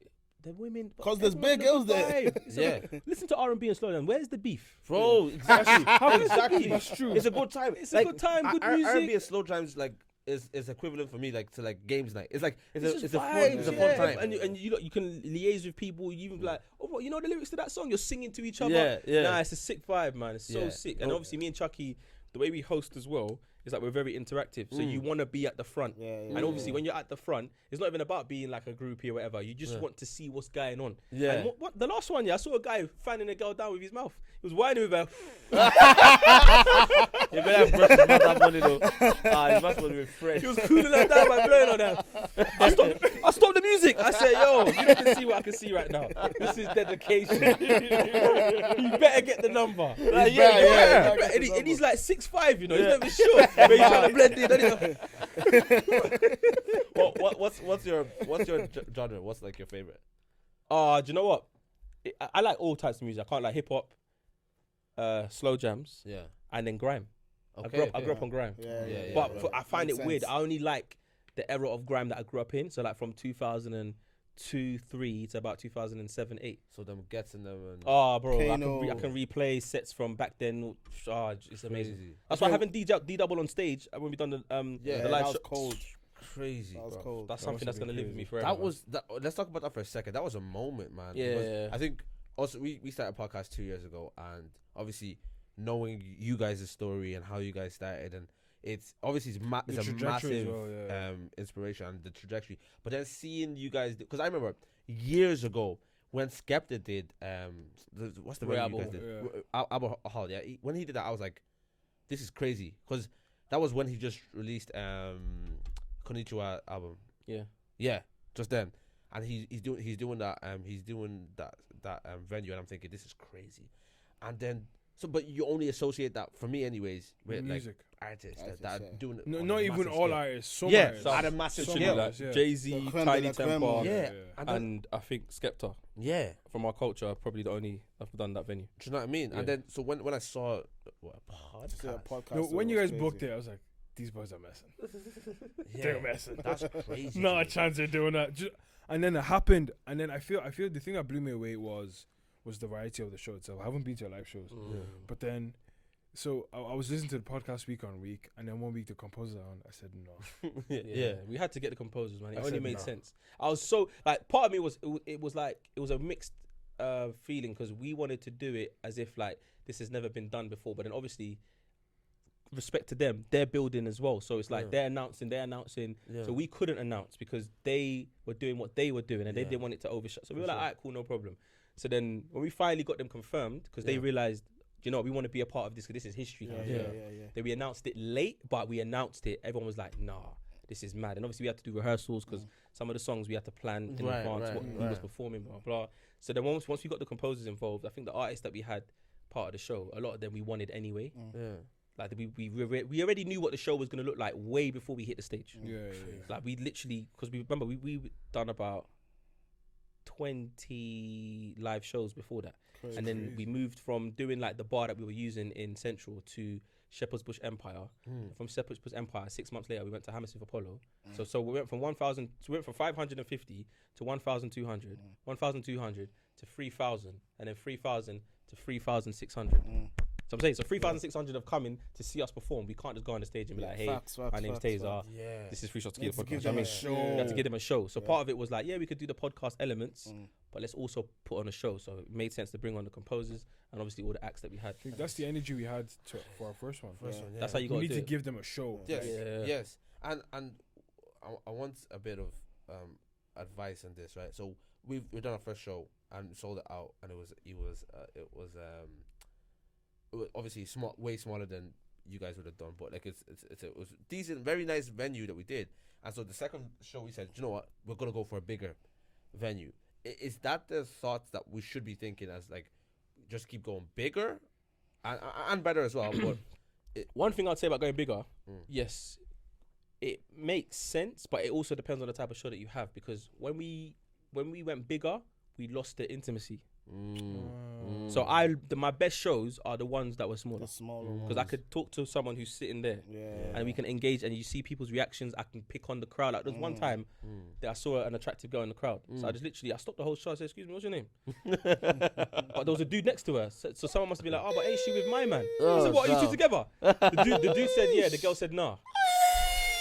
the women. 'Cause there's everyone's big got a girls there. vibe. It's Yeah. listen to R&B and slow down. Where's the beef? Bro, exactly. exactly. That's true. It's a good time. It's a good time, good music. R&B and slow times like is equivalent for me like to like games night. It's like it's just a fun vibes, it's a yeah. fun time. And you can liaise with people. You even be like, oh, what, you know the lyrics to that song? You're singing to each other. Yeah, yeah. Nah, it's a sick vibe, man. It's so Yeah. sick. And obviously, me and Chucky, the way we host as well is like we're very interactive. So you want to be at the front. Yeah, And obviously, when you're at the front, it's not even about being like a groupie or whatever. You just want to see what's going on. Yeah. And what the last one, I saw a guy fanning a girl down with his mouth. He was whining with her. You better have brushed his mouth that money though. His mouth was refreshed. He was cooling her down by blowing on her. I stopped the music. I said, yo, you don't can see what I can see right now. This is dedication. You better get the number. Like, yeah. And he's like 6'5", you know. He's not even sure. But he's trying to blend in. What's your genre? What's like your favorite? Do you know what? I like all types of music. I can't like hip hop, slow jams, Yeah. and then grime. Okay. I grew up on grime. Yeah. But right. I find Makes it weird. sense. I only like the era of grime that I grew up in. So like from 2002, 3 to about 2007, 8. So them gets in them and Oh, bro, I Kano. can replay sets from back then. Oh, it's amazing. crazy. That's why having D double on stage when we done the Yeah, the live that was show. cold. Crazy. That was bro. cold. That's That something that's must have gonna been live with me crazy. forever. That was that. Let's talk about that for a second. That was a moment, man. Yeah. because I think also we started a podcast 2 years ago, and obviously knowing you guys' story and how you guys started, and it's obviously it's The a trajectory as massive well, yeah. inspiration and the trajectory. But then seeing you guys, because I remember years ago when Skepta did what's the venue you guys did? Albert Hall. Yeah, when he did that, I was like, this is crazy, because that was when he just released Konnichiwa album. Yeah, just then, and he's doing that venue, and I'm thinking this is crazy, and then but you only associate that, for me anyways, with music. like artists Artists, that are yeah. doing it No, on not a even massive all scale. artists. Some Yeah, artists. at a massive Some scale. artists, yeah. Jay-Z, The creme de Tiny la creme, Temper, Yeah, and, then, and I think Skepta. yeah, From our culture, probably the only I've done that venue. do you know what I mean? Yeah. And then so when I saw Yeah, podcast, podcast. No, when you was guys crazy. booked it, I was like, these boys are messing. yeah, They're messing. that's crazy. Not to a me. chance they're doing that. And then it happened. And then I feel the thing that blew me away was the variety of the show itself. I haven't been to live shows, but then. So I was listening to the podcast week on week, and then 1 week the composer on. I said no. Yeah, we had to get the composers, man. It I only said made no. sense. I was so like, part of me was it was a mixed feeling, because we wanted to do it as if like this has never been done before, but then obviously respect to them, they're building as well. So it's like they're announcing. Yeah. So we couldn't announce because they were doing what they were doing, and they Yeah. didn't want it to overshut. So we were For like, sure. all right, cool, no problem. So then when we finally got them confirmed, because they realized, you know, we want to be a part of this, because this is history now. Yeah. Then we announced it late, but we announced it. Everyone was like, nah, this is mad. And obviously we had to do rehearsals, because some of the songs we had to plan in advance, who was performing, blah, blah. So then once we got the composers involved, I think the artists that we had part of the show, a lot of them we wanted anyway. Yeah. Like we already knew what the show was going to look like way before we hit the stage. Yeah. Like we literally, because we remember we done about 20 live shows before that. Crazy. And then we moved from doing like the bar that we were using in Central to Shepherd's Bush Empire. From Shepherd's Bush Empire, 6 months later, we went to Hammersmith Apollo. So we went from 1,000, so we went from 550 to So I'm saying, so 3,600 have come in to see us perform. We can't just go on the stage and be like, hey, my name's Tazer. This is Free Shots Tequila Let's give podcast. them I a mean, show. we have to give them a show. So part of it was like, yeah, we could do the podcast elements, but let's also put on a show. So it made sense to bring on the composers and obviously all the acts that we had. I think that's the energy we had for our first one. That's how you We got need to to do it. give them a show. Yes, Yeah. yes, and I want a bit of advice on this, right? So we've done our first show and sold it out, and it was obviously small, way smaller than you guys would have done, but like it was decent, very nice venue that we did. And so the second show we said, you know what, we're gonna go for a bigger venue. Is that the thoughts that we should be thinking as like just keep going bigger and better as well? But one thing I'd say about going bigger, yes, it makes sense, but it also depends on the type of show that you have, because when we went bigger, we lost the intimacy. So my best shows are the ones that were smaller. The smaller ones. Because I could talk to someone who's sitting there, and we can engage, and you see people's reactions. I can pick on the crowd. Like there's one time that I saw an attractive girl in the crowd, so I stopped the whole show. I said, "Excuse me, what's your name?" But there was a dude next to her, so someone must be like, "Oh, but ain't she with my man?" I said, "What? Are you two together?" The dude said, "Yeah." The girl said, "Nah."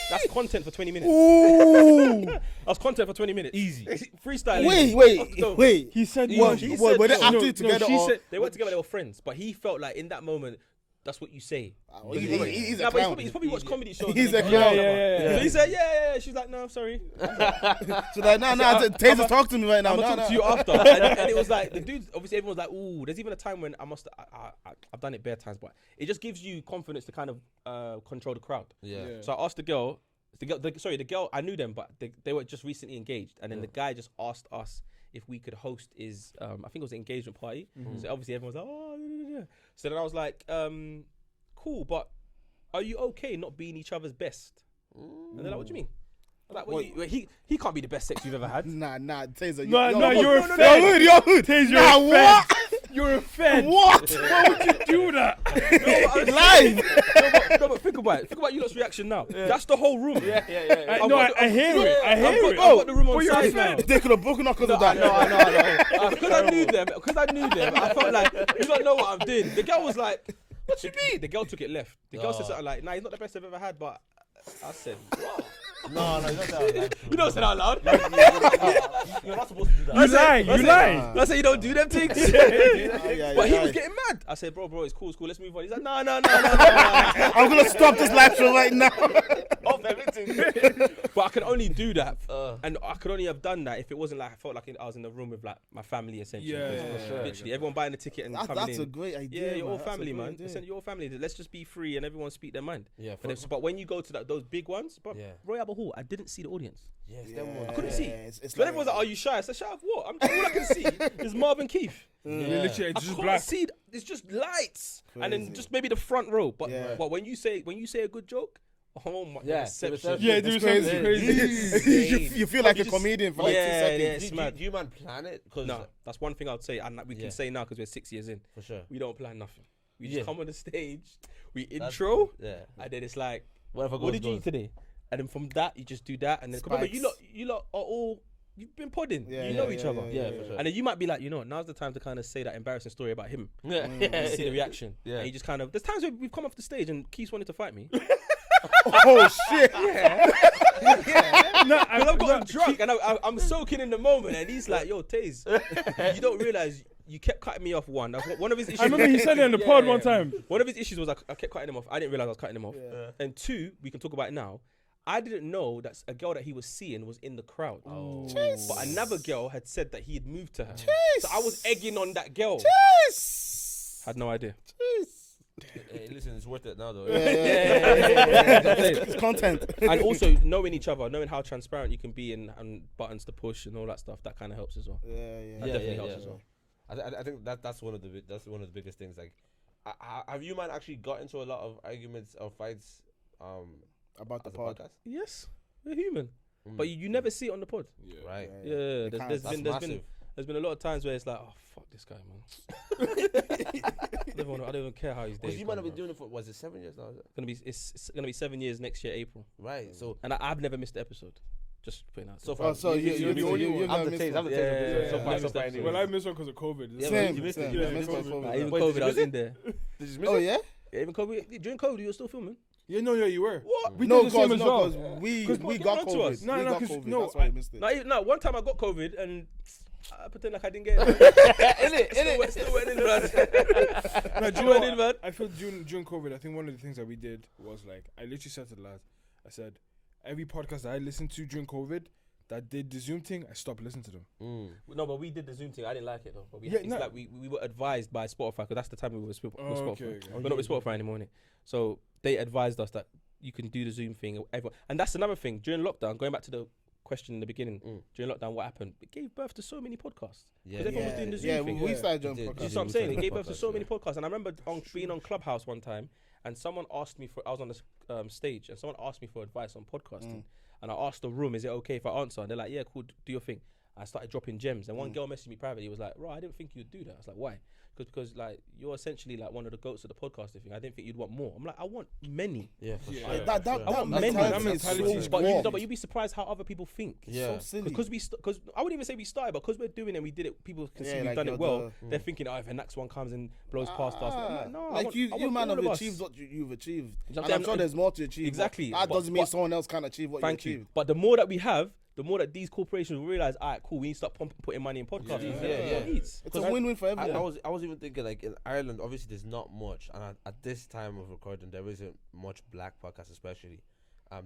That's content for 20 minutes. That's content for 20 minutes. Easy. Freestyling. Wait. He said, Were they after together? She Or? said they weren't together, they were friends. But he felt like in that moment, that's what you say. He's a Nah, but clown. he's probably watched comedy shows. He's and a then- clown. So he said, yeah. She's like, no, sorry. She's like, no, Taser, talk to me right now. I'm gonna No, talk to no. you after. And it was like the dude. Obviously, everyone was like, "Ooh." There's even a time when I've done it bare times, but it just gives you confidence to kind of control the crowd. Yeah. So I asked the girl. The girl, I knew them, but they were just recently engaged, and then the guy just asked us if we could host his, I think it was an engagement party. So obviously everyone was like, oh, yeah. So then I was like, cool, but are you okay not being each other's best? And they're like, what do you mean? I was like, he can't be the best sex you've ever had. Nah, Taser. No, you're a You're fed. You're hood. Taser, Nah, you're a what? fed. You're a fed. What? Why would you do that? Live. No, but think about it. Think about you lot's reaction now. That's the whole room. I hear it. I've got the room on you're a side now. fed. They could have broken up because of that. No. Because I knew them, I felt like, you don't know what I'm doing. The girl was like, what you mean? The girl took it left. The girl said something like, nah, he's not the best I've ever had, but I said, wow. No, you don't say that out loud. You don't say that out loud. You're not supposed to do that. You lie. I said, you don't do them things. Yeah, But he was getting mad. I said, bro, it's cool, let's move on. He's like, no. I'm gonna stop this live show right now. Off everything. But I can only do that, and I could only have done that if it wasn't like I felt like I was in the room with like my family essentially. Literally, everyone buying the ticket and coming in. That's a great idea. Yeah, you're all That's a family, great man. idea. Listen, you're all family. Let's just be free and everyone speak their mind. Yeah, But when you go to those big ones, but Royal Albert Hall, I didn't see the audience. Yes, I couldn't see. It's So everyone's like, "Are you shy?" I said, "Shy of what? All I can see is Marvin Keith. Literally, I it's just can't black. see. It's just lights, and then Crazy. just maybe the front row. But Yeah. but when you say a good joke, oh my, Yeah, the reception. the Yeah, It's there's crazy. something crazy. You feel like You a just- comedian for like 2 Yeah, seconds. yeah, it's mad. Do you man plan it? Cause No, that's one thing I would say, and we can say now because we're 6 years in. for sure. We don't plan nothing. We just Yeah. come on the stage, we That's- intro, Yeah. and then it's like, Whatever what goes, did you eat today? And then from that, you just do that, and then remember, Spikes. you lot are all. You've been podding. Yeah, you yeah, know yeah, each other. Yeah, for sure. And then you might be like, now's the time to kind of say that embarrassing story about him. Yeah. And see the reaction. Yeah. And you just kind of. There's times where we've come off the stage and Keith wanted to fight me. Oh shit! And I've gotten drunk and I'm soaking in the moment, and he's like, "Yo, Taze, you don't realize you kept cutting me off." One of his issues. I remember he said it on the pod one time. One of his issues was I kept cutting him off. I didn't realize I was cutting him off. And two, we can talk about it now. I didn't know that a girl that he was seeing was in the crowd. Oh. But another girl had said that he had moved to her. So I was egging on that girl. Had no idea. Hey, listen, it's worth it now though. It's content. And also knowing each other, knowing how transparent you can be and buttons to push and all that stuff, that kind of helps as well. That definitely helps as well. I think that's one of the biggest things. Like, have you man actually got into a lot of arguments or fights About the as a pod. podcast? Yes, we're human. But you never see it on the pod. Right. Yeah, That's massive. there's been a lot of times where it's like, oh fuck this guy, man. I don't even care how he's doing. Because you might have been doing it for, was it 7 years now? Is it? It's gonna be 7 years next year, April. Right. So And I've never missed an episode. Just putting out. so there. far, So you're I'm the only one. I'm the Taze. I'm the Taze. Yeah, So yeah, far, yeah. so far. Well, anyway. Well, I missed one because of COVID. Yeah, Same. you missed it. Same. You I missed missed it. one. Even Wait, COVID, did you I was miss in there. Did you miss Oh it? yeah. Yeah, even COVID, during COVID, you were still filming. Yeah, no, yeah, you were. What? We No, did the same as well. because we Cause we get got onto COVID. us. No, we no, got 'cause COVID. no, That's why I missed it. No, one time I got COVID and I pretend like I didn't get it. Still went in, man. No, do you know what? man. I feel during COVID, I think one of the things that we did was like, I literally said to the lads, I said, every podcast that I listened to during COVID that did the Zoom thing, I stopped listening to them. No, but we did the Zoom thing. I didn't like it though. But Yeah, it's no. like we were advised by Spotify because that's the time we were with Spotify. okay. We're not with Spotify anymore, innit? So they advised us that you can do the Zoom thing. Everyone, and that's another thing during lockdown. Going back to the question in the beginning, during lockdown, what happened? It gave birth to so many podcasts. Yeah. Because everyone was doing the Zoom Yeah, thing. we started doing Did. You podcasts. see what I'm saying? It gave birth to Podcast, so yeah. many podcasts. And I remember being on Clubhouse one time, and someone asked me I was on the stage, and someone asked me for advice on podcasting. And I asked the room, is it okay if I answer? And they're like, yeah, cool, do your thing. I started dropping gems. And one girl messaged me privately, was like, I didn't think you'd do that. I was like, why? Because like, you're essentially like one of the goats of the podcasting thing. I didn't think you'd want more. I'm like, I want many. Yeah, for Yeah. sure. Like, that I want many. mentality is mentality so is But wrong. you'd be surprised how other people think. Yeah. So silly. Because because I wouldn't even say we started, but because we're doing it and we did it, people can see Yeah, we've like done you're it well. the- They're thinking, if the next one comes and blows past us. I'm like, no, I like want- you I man want all have of us. achieved what you've achieved. You know what And I'm I'm saying? sure there's more to achieve. Exactly. That But- doesn't mean but- someone else can't achieve what Thank you you. achieved. But the more that we have, the more that these corporations will realize, all right, cool, we need to start putting money in podcasts. Yeah. It's a win-win for everyone. I was even thinking like in Ireland, obviously there's not much, and at this time of recording, there isn't much black podcasts, especially.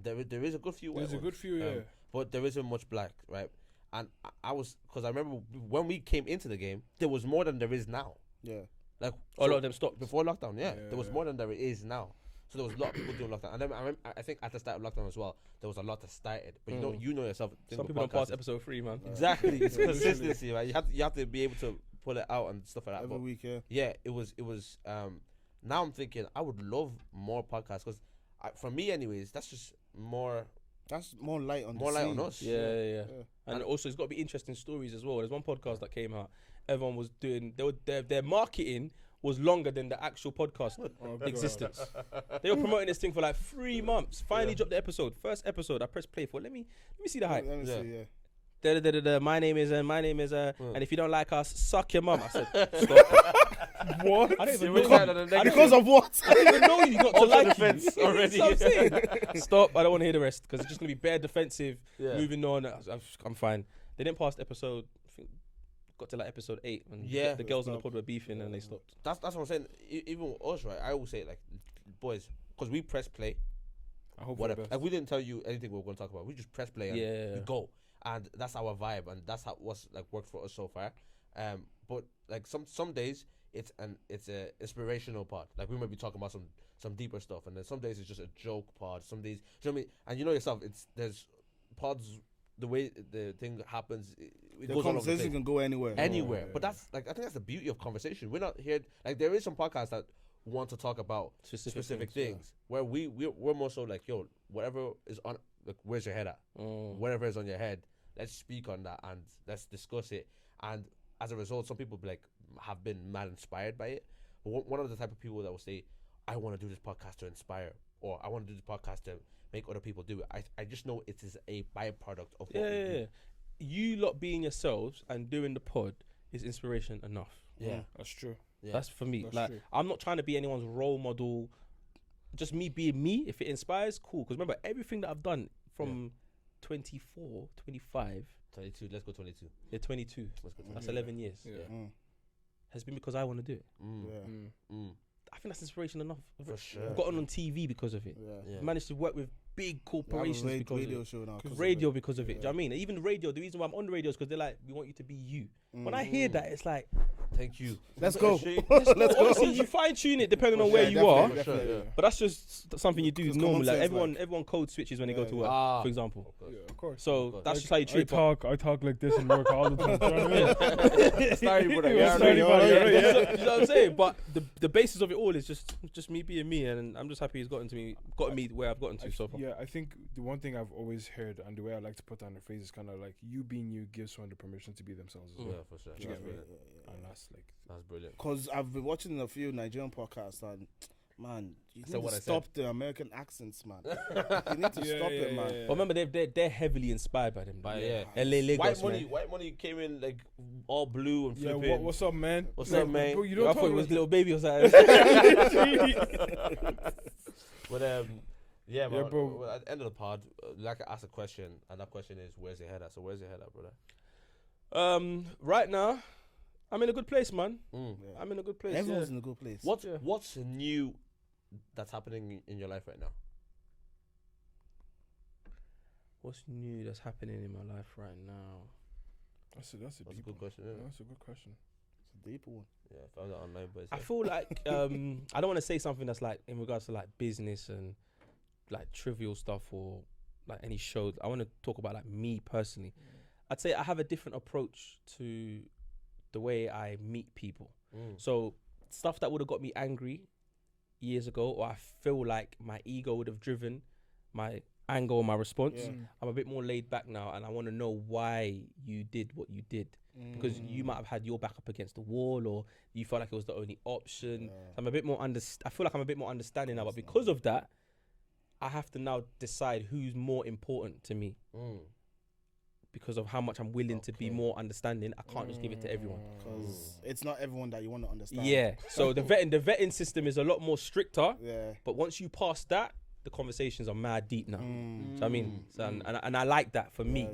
There is a good few. There's white a good ones, few, yeah. but there isn't much black, right? And I was, because I remember when we came into the game, there was more than there is now. Yeah. Like A lot of them stopped. before lockdown. Yeah, Yeah, there was yeah. more than there is now. So there was a lot of people doing lockdown, and then I think at the start of lockdown as well, there was a lot that started. But you know yourself. Some people don't pass episode 3, man. Exactly, it's consistency, right? You have to be able to pull it out and stuff like that. Every But week, yeah. yeah, it was. Now I'm thinking I would love more podcasts because, for me, anyways, that's just more That's more light on more the light scene. on us. Yeah. And also, it's got to be interesting stories as well. There's one podcast that came out. Everyone was doing their marketing was longer than the actual podcast existence. They were promoting this thing for like 3 months. Finally dropped the episode. First episode, I pressed play for. Let me see the hype. Let me Yeah. see, yeah. My name is and if you don't like us, suck your mum. I said, stop. What? I don't even Because know. Because of what? I don't even know you not to like defense you. already. That's what I'm saying. Stop. I don't want to hear the rest because it's just gonna be bare defensive. Yeah. Moving on. I'm fine. They didn't pass the episode. I think got to like episode 8 and Yeah. the girls on the pod were beefing and they stopped. That's what I'm saying. Even with us, right? I always say like, boys, because we press play. I hope for the Whatever. best. Like we didn't tell you anything we were going to talk about. We just press play and Yeah. we go, and that's our vibe, and that's what's like worked for us so far. But like some days it's a inspirational pod. Like we might be talking about some deeper stuff, and then some days it's just a joke pod. Some days, you know what I mean? And you know yourself, there's pods. The way the thing happens, it The goes all over the conversation place. can go anywhere. Anywhere. yeah. But that's like I think that's the beauty of conversation. We're not here like there is some podcasts that want to talk about specific things where we're more so like, yo, whatever is on, like, where's your head at? Whatever is on your head, let's speak on that and let's discuss it. And as a result, some people have been mad inspired by it. But one of the type of people that will say, I want to do this podcast to inspire, or I want to do this podcast to make other people do it. I just know it is a byproduct of what we do. You lot being yourselves and doing the pod is inspiration enough. Yeah. That's true. Yeah. That's for me. That's Like true. I'm not trying to be anyone's role model. Just me being me. If it inspires, cool. Because remember, everything that I've done from 24, 25, 22. Let's go 22. yeah, 22. Let's go 22. That's Yeah. 11 years. Yeah. Has been because I want to do it. Yeah. I think that's inspiration enough. For sure. I've gotten on TV because of it. Yeah. Yeah. Managed to work with big corporations I have a because radio of it. show now. 'cause of Radio it. because of it. Do you know what I mean? Even radio, the reason why I'm on the radio is because they're like, we want you to be you. When I Mm. hear that, it's like, Thank you. Let's go. let's Let's go. Obviously, you fine tune it depending on Yeah, where you definitely, are. definitely. Yeah. But that's just something you do It's normally. common Like sense, everyone code switches when they go to work, Ah. for example. Yeah, of course. So that's just how you I treat. But talk like this in work all the time. Do you know what I mean? Sorry, brother. Yeah, Sorry, yeah, brother. yeah, yeah. you know what I'm saying? But the basis of it all is just me being me, and I'm just happy he's gotten me where I've gotten to so far. Yeah, I think the one thing I've always heard and the way I like to put down the phrase is kind of like you being you gives someone the permission to be themselves as well. Yeah, for sure. Do you That's get me? brilliant. And that's like That's brilliant. Because I've been watching a few Nigerian podcasts and Man, you said need what to I stop the American accents, man. You need to stop it, man. But remember, they're heavily inspired by them. But yeah, LA Lagos, White money came in like all blue and Yeah, flipping. what's up, man? What's up, man? Bro, you I don't thought talk it was about little baby or something. But yeah, man. bro. Well, at the end of the pod, like I asked a question, and that question is, where's your head at? So where's your head at, brother? Right now, I'm in a good place, man. Yeah. I'm in a good place. Everyone's yeah. in a good place. What's new that's happening in your life right now? What's new that's happening in my life right now? That's a That's a deep good one. question, isn't it? That's a good question. It's a deeper one. Yeah, I found that online, but I feel like I don't want to say something that's like in regards to like business and like trivial stuff or like any shows. I want to talk about like me personally. I'd say I have a different approach to the way I meet people. So stuff that would have got me angry years ago, or I feel like my ego would have driven my anger or my response. Yeah. I'm a bit more laid back now, and I want to know why you did what you did. Because you might have had your back up against the wall, or you felt like it was the only option. Yeah. So I'm a bit more I feel like I'm a bit more understanding now, but because of that, I have to now decide who's more important to me. Because of how much I'm willing to be more understanding, I can't just give it to everyone. Because it's not everyone that you want to understand. Yeah. So the vetting system is a lot more stricter. Yeah. But once you pass that, the conversations are mad deep now. So I mean, and I like that for me,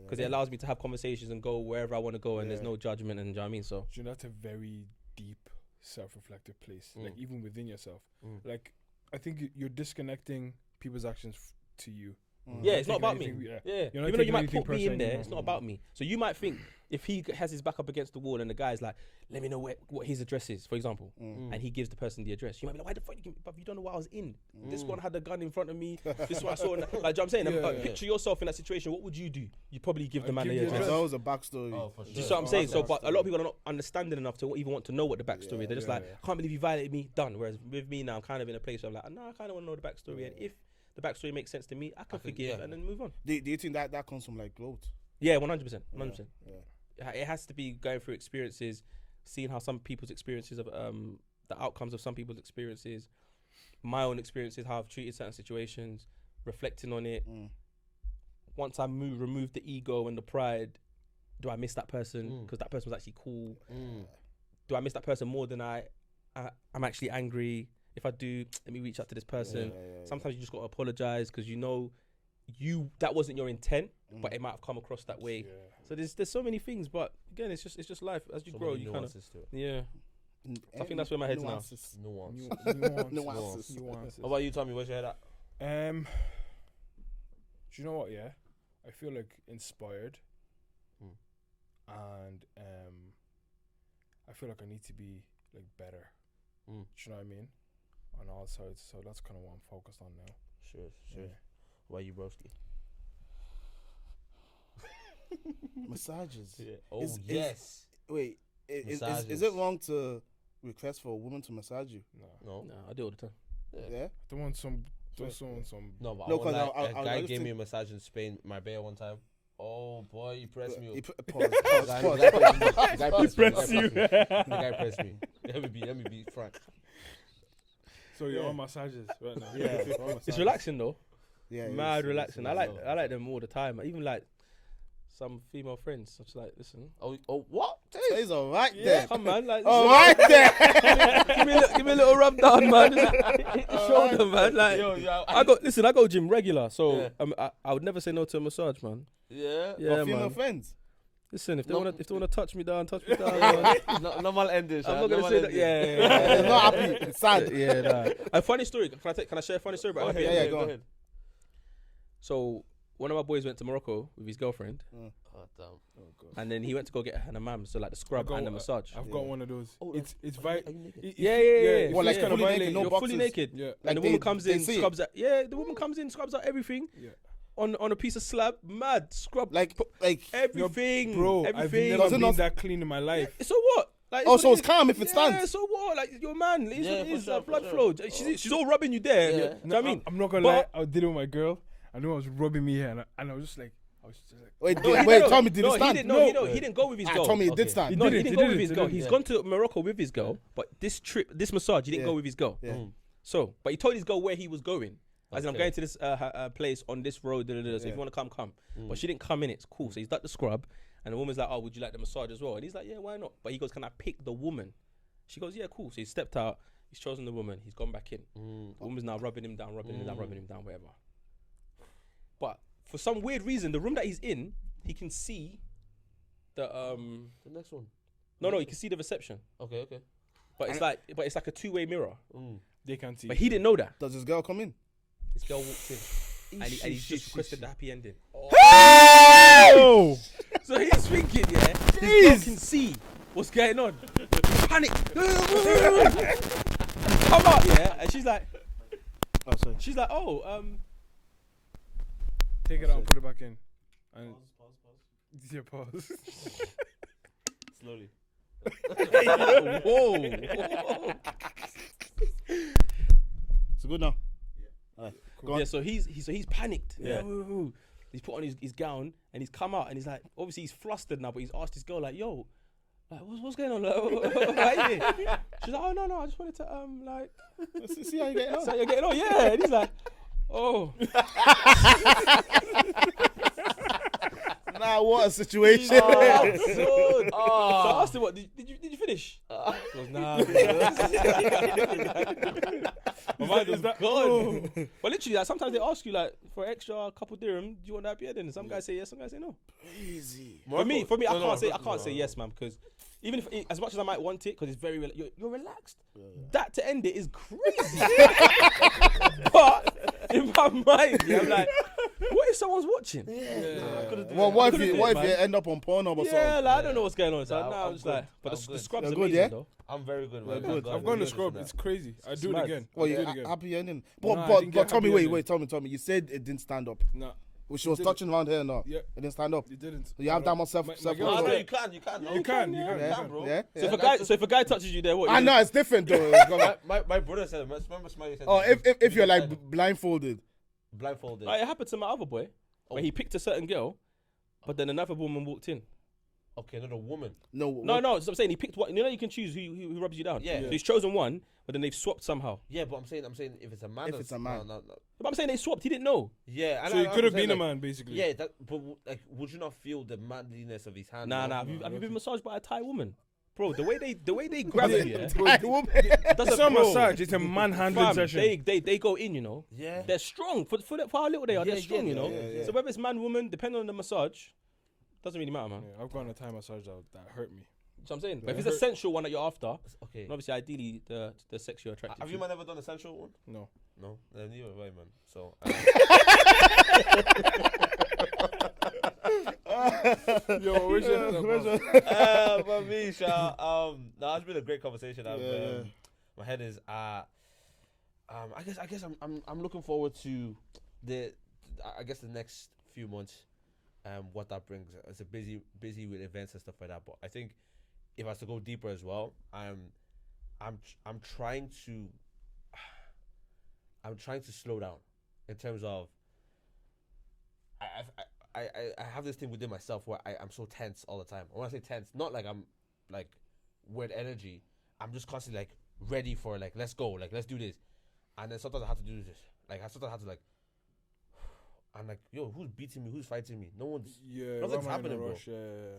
because it allows me to have conversations and go wherever I want to go, and there's no judgment. And do you know what I mean? So Do you know, that's a very deep, self-reflective place. Like even within yourself. Like I think you're disconnecting people's actions to you. yeah, it's not taking about me. anything- Yeah, You're not even though you taking might anything put me in personal there, anymore. it's not about me. So you might think if he has his back up against the wall and the guy's like, "Let me know what his address is," for example, and he gives the person the address, you might be like, "Why the fuck you give me? But you don't know what I was in. This one had a gun in front of me. This one I saw." Like, do you know what I'm saying? Picture yourself in that situation. What would you do? You probably give the man give the the address. There's always a backstory. Oh, for Do you sure. see what I'm saying? So, but a lot of people are not understanding enough to even want to know what the backstory is. They're just like, I can't believe you violated me, done. Whereas with me now, I'm kind of in a place where I'm like, no, I kind of want to know the backstory. And if the backstory makes sense to me, I can forgive and then move on. Do you think that comes from like growth? Yeah, 100%. 100%. Yeah. It has to be going through experiences, seeing how some people's experiences of the outcomes of some people's experiences, my own experiences, how I've treated certain situations, reflecting on it. Once I remove the ego and the pride, do I miss that person because that person was actually cool? Do I miss that person more than I'm actually angry? If I do, let me reach out to this person. Sometimes you just got to apologize because you know that wasn't your intent, but it might have come across that way. So there's so many things, but again, it's just life. As you grow, you kind of I think that's where my head's now. Nuances. How about you, Tommy? Where's your head at? Do you know what? Yeah, I feel like inspired, and I feel like I need to be like better. Do you know what I mean? On all sides, so that's kind of what I'm focused on now. Sure. Yeah. Why you broski? Massages. Yeah. Oh Is it wrong to request for a woman to massage you? No. No, I do all the time. Yeah. Don't want some. Some. No, but No, I won't 'cause lie, I a guy just gave me a think- massage in Spain, Marbella one time. Oh boy, he pressed me. Pause. The guy pressed me. pressed The guy pressed me. Let me be frank. So you're on massages right now. Yeah. It's relaxing though. Yeah. Mad relaxing. I like them all the time. I even like some female friends. I'm just like, listen. Oh, what? He's alright there. Come man, like Alright there. give me a little rub down, man. Hit the shoulder, man. Like I go gym regular, so I would never say no to a massage, man. Yeah. Yeah, Female man. friends. Listen, if they wanna touch me down, man. Normal ending. I'm not gonna say that. Yeah. He's not happy. It's sad. Yeah, nah. A funny story. Can I share a funny story about happy ending? Go on. So one of my boys went to Morocco with his girlfriend, Oh damn. and then he went to go get a hammam, so like the scrub and the massage. I've got one of those. It's Are you naked? Yeah. Well, like It's kinda fully naked, no You're fully boxes. naked. Yeah. And Like the woman they- comes they in, see it. scrubs out. Yeah, the woman comes in, scrubs out everything. Yeah. On a piece of slab, mad scrub Like everything, Bro, I've everything. never Does it been not- that clean in my life. So what? Like, Oh, what so it it's is. calm if it Yeah, stands. so what? Like your man, it's Yeah, what it for is, sure, blood for flow. She's all rubbing you there. Yeah. You know what I mean? I'm not gonna lie. I did it with my girl. I knew I was rubbing me here, and I was just like, Wait, No, Tommy, did he stand? He didn't go with his girl. Tommy Okay. did stand. No, he didn't, didn't he go with didn't, his he girl. didn't. He's gone to Morocco with his girl, but this massage, he didn't Yeah. go with his girl. Yeah. So, but he told his girl where he was going. As in, I'm Okay. going to this place on this road. So if you want to come, come. But she didn't come in. It's cool. So he's done the scrub, and the woman's like, "Oh, would you like the massage as well?" And he's like, "Yeah, why not?" But he goes, "Can I pick the woman?" She goes, "Yeah, cool." So he stepped out. He's chosen the woman. He's gone back in. The woman's now rubbing him down, rubbing him down, whatever. But for some weird reason, the room that he's in, he can see the The next one. No, you can see the reception. Okay. But it's like a two-way mirror. They can't see. But he didn't know that. Does this girl come in? This girl walked in, and he's just requested the happy ending. Oh! So he's thinking, yeah, this girl can see what's going on. Panic. Come out, yeah, and she's like, oh, Take it out and put it back in. And pause. Yeah, pause. Slowly. whoa. It's good now. Go on. Yeah, so he's panicked. Yeah. He's put on his gown and he's come out and he's like, obviously he's flustered now, but he's asked his girl like, "Yo, like, what's going on? Like, she's like, "Oh no, I just wanted to like See how you get on. see how you're getting on." Yeah, and he's like, "Oh." Nah, what a situation. So I asked him, "What did you finish?" He goes, "Nah." My mind was gone. But literally, like, sometimes they ask you like for extra couple dirham, do you want that happy ending? And some guys say yes, some guys say no. Easy. For me, I can't say yes, man, because even if as much as I might want it, because it's very you're relaxed. That to end it is crazy. But in my mind, I'm like, what if someone's watching? Well, what if you end up on Pornhub or something? Yeah, like, I don't know what's going on. So Nah, now I'm I'm just good. like, but I'm the good. scrub's You're amazing good, yeah? though. I'm very good, man. Good. I've gone to scrub. It's crazy. I do it mad. again. Well, I do you it again. happy ending. Nah, I But didn't get tell me, happy wait, ending. tell me. You said it didn't stand up. Nah, Well, she was It touching around here, no? Yeah. It didn't stand up. you didn't. So you have that much self. My self girl- No, Yeah. you can. No, You can, yeah, bro. yeah. So if a guy touches you there, what? I you know it's different though. My brother said, remember Smiley said, Oh, if you're like blindfolded. blindfolded. Like, it happened to my other boy, where he picked a certain girl, but then another woman walked in. Okay, not a woman. No. No. So I'm saying he picked one. You know, you can choose who rubs you down. Yeah. So he's chosen one, but then they've swapped somehow. Yeah, but I'm saying if it's a man. If it's a man. No. But I'm saying they swapped. He didn't know. Yeah. So he could have been a man, basically. Yeah, but like, would you not feel the manliness of his hand? Nah. no? Have you been massaged by a Thai woman, bro? The way they grab you, yeah. It's not bro, massage. It's a manhandling fam, session. they go in, you know. Yeah. They're strong for how little they are. Yeah, They're strong, you know. yeah. So whether it's man, woman, depending on the massage, doesn't really matter, man. Yeah, I've gone a Thai massage that hurt me. So I'm saying, but Yeah. if it's a sensual one that you're after, Okay. and obviously ideally the sex you're attracted Have to. you man ever done a sensual one? No. No, neither have I, man. So. Yo, where's your But me, Sha, no, it's been a great conversation. My head is I guess I'm looking forward to the next few months, what that brings. It's a busy with events and stuff like that. But I think if I was to go deeper as well, I'm trying to slow down in terms of I have this thing within myself where I'm so tense all the time. When I say tense, not like I'm like weird energy. I'm just constantly like ready for like let's go, like let's do this. And then sometimes I have to do this. Like I sometimes have to like I'm like, yo, who's beating me? Who's fighting me? No one's nothing's happening, bro.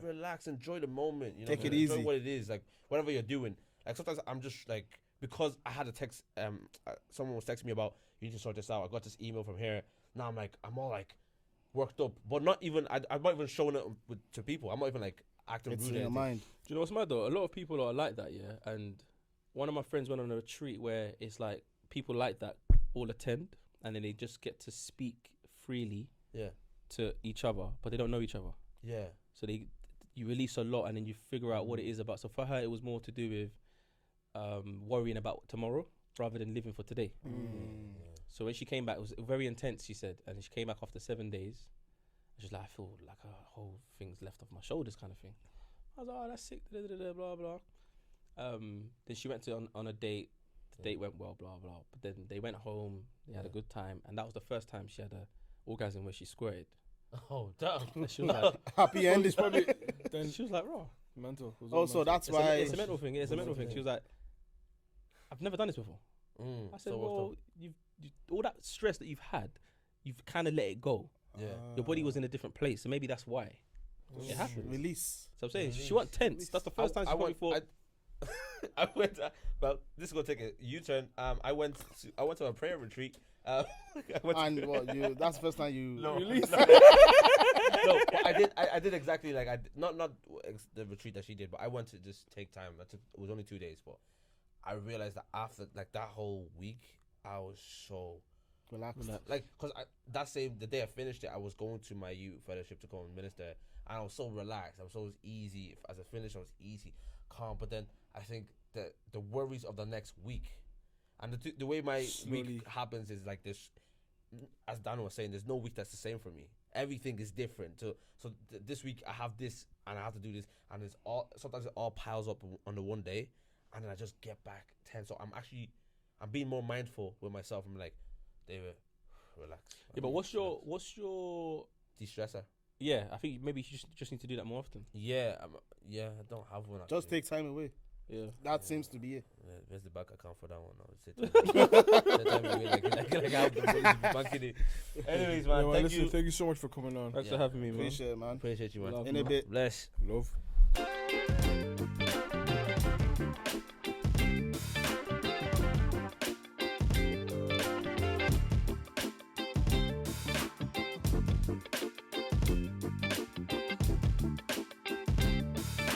Relax, enjoy the moment, you know. Take it enjoy easy. what it is, like whatever you're doing. Like sometimes I'm just like, because I had a text someone was texting me about you need to sort this out. I got this email from here. Now I'm all like worked up, but not even I'm not even showing it to people. I'm not even like acting It's rude. in your mind. Do you know what's mad though? A lot of people are like that, yeah. And one of my friends went on a retreat where it's like people like that all attend, and then they just get to speak freely Yeah. to each other, but they don't know each other. Yeah. So you release a lot, and then you figure out what it is about. So for her, it was more to do with worrying about tomorrow rather than living for today. So when she came back, it was very intense, she said, and she came back after 7 days. She's like, I feel like a whole thing's left off my shoulders, kind of thing. I was like, oh, that's sick, blah blah. Then she went on a date. The date went well, blah blah. But then they went home. They had a good time, and that was the first time she had a orgasm where she squirted. Oh damn. And she was like, Happy end is probably. Then she was like, raw. mental. Oh, so that's why. It's a mental thing. Yeah, it's a mental thing. She was like, I've never done this before. I said, so well, you all that stress that you've had, you've kind of let it go. Yeah. Your body was in a different place, so maybe that's why it happened. Release. So I'm saying Release. she wasn't tense. That's the first time she probably thought. I went, but this is gonna take a U-turn. I went to a prayer retreat. I went to- And what you? That's the first time you No, release. no, I did exactly like not the retreat that she did, but I went to just take time. It was only 2 days, but I realized that after like that whole week, I was so Relax. like because the day I finished it, I was going to my youth fellowship to go and minister, and I was so relaxed. I was so easy. As I finished, I was easy, calm. But then I think that the worries of the next week, and the way my week happens is like this. As Dan was saying, there's no week that's the same for me. Everything is different. So this week I have this and I have to do this, and it's all sometimes it all piles up on the one day, and then I just get back tense. So I'm being more mindful with myself. I'm like, David, relax. Yeah, but what's your de-stressor? Yeah, I think maybe you just need to do that more often. Yeah, I don't have one. Just actually. take time away. Yeah, That seems to be it. Yeah, where's the bank account for that one? Take time away, like I have the bank in it. Anyways, man, Yeah, thank listen, you. thank you so much for coming on. thanks Yeah. for having me, man. Appreciate it, man. Appreciate you, man. Love, In a bit. Bless. Love.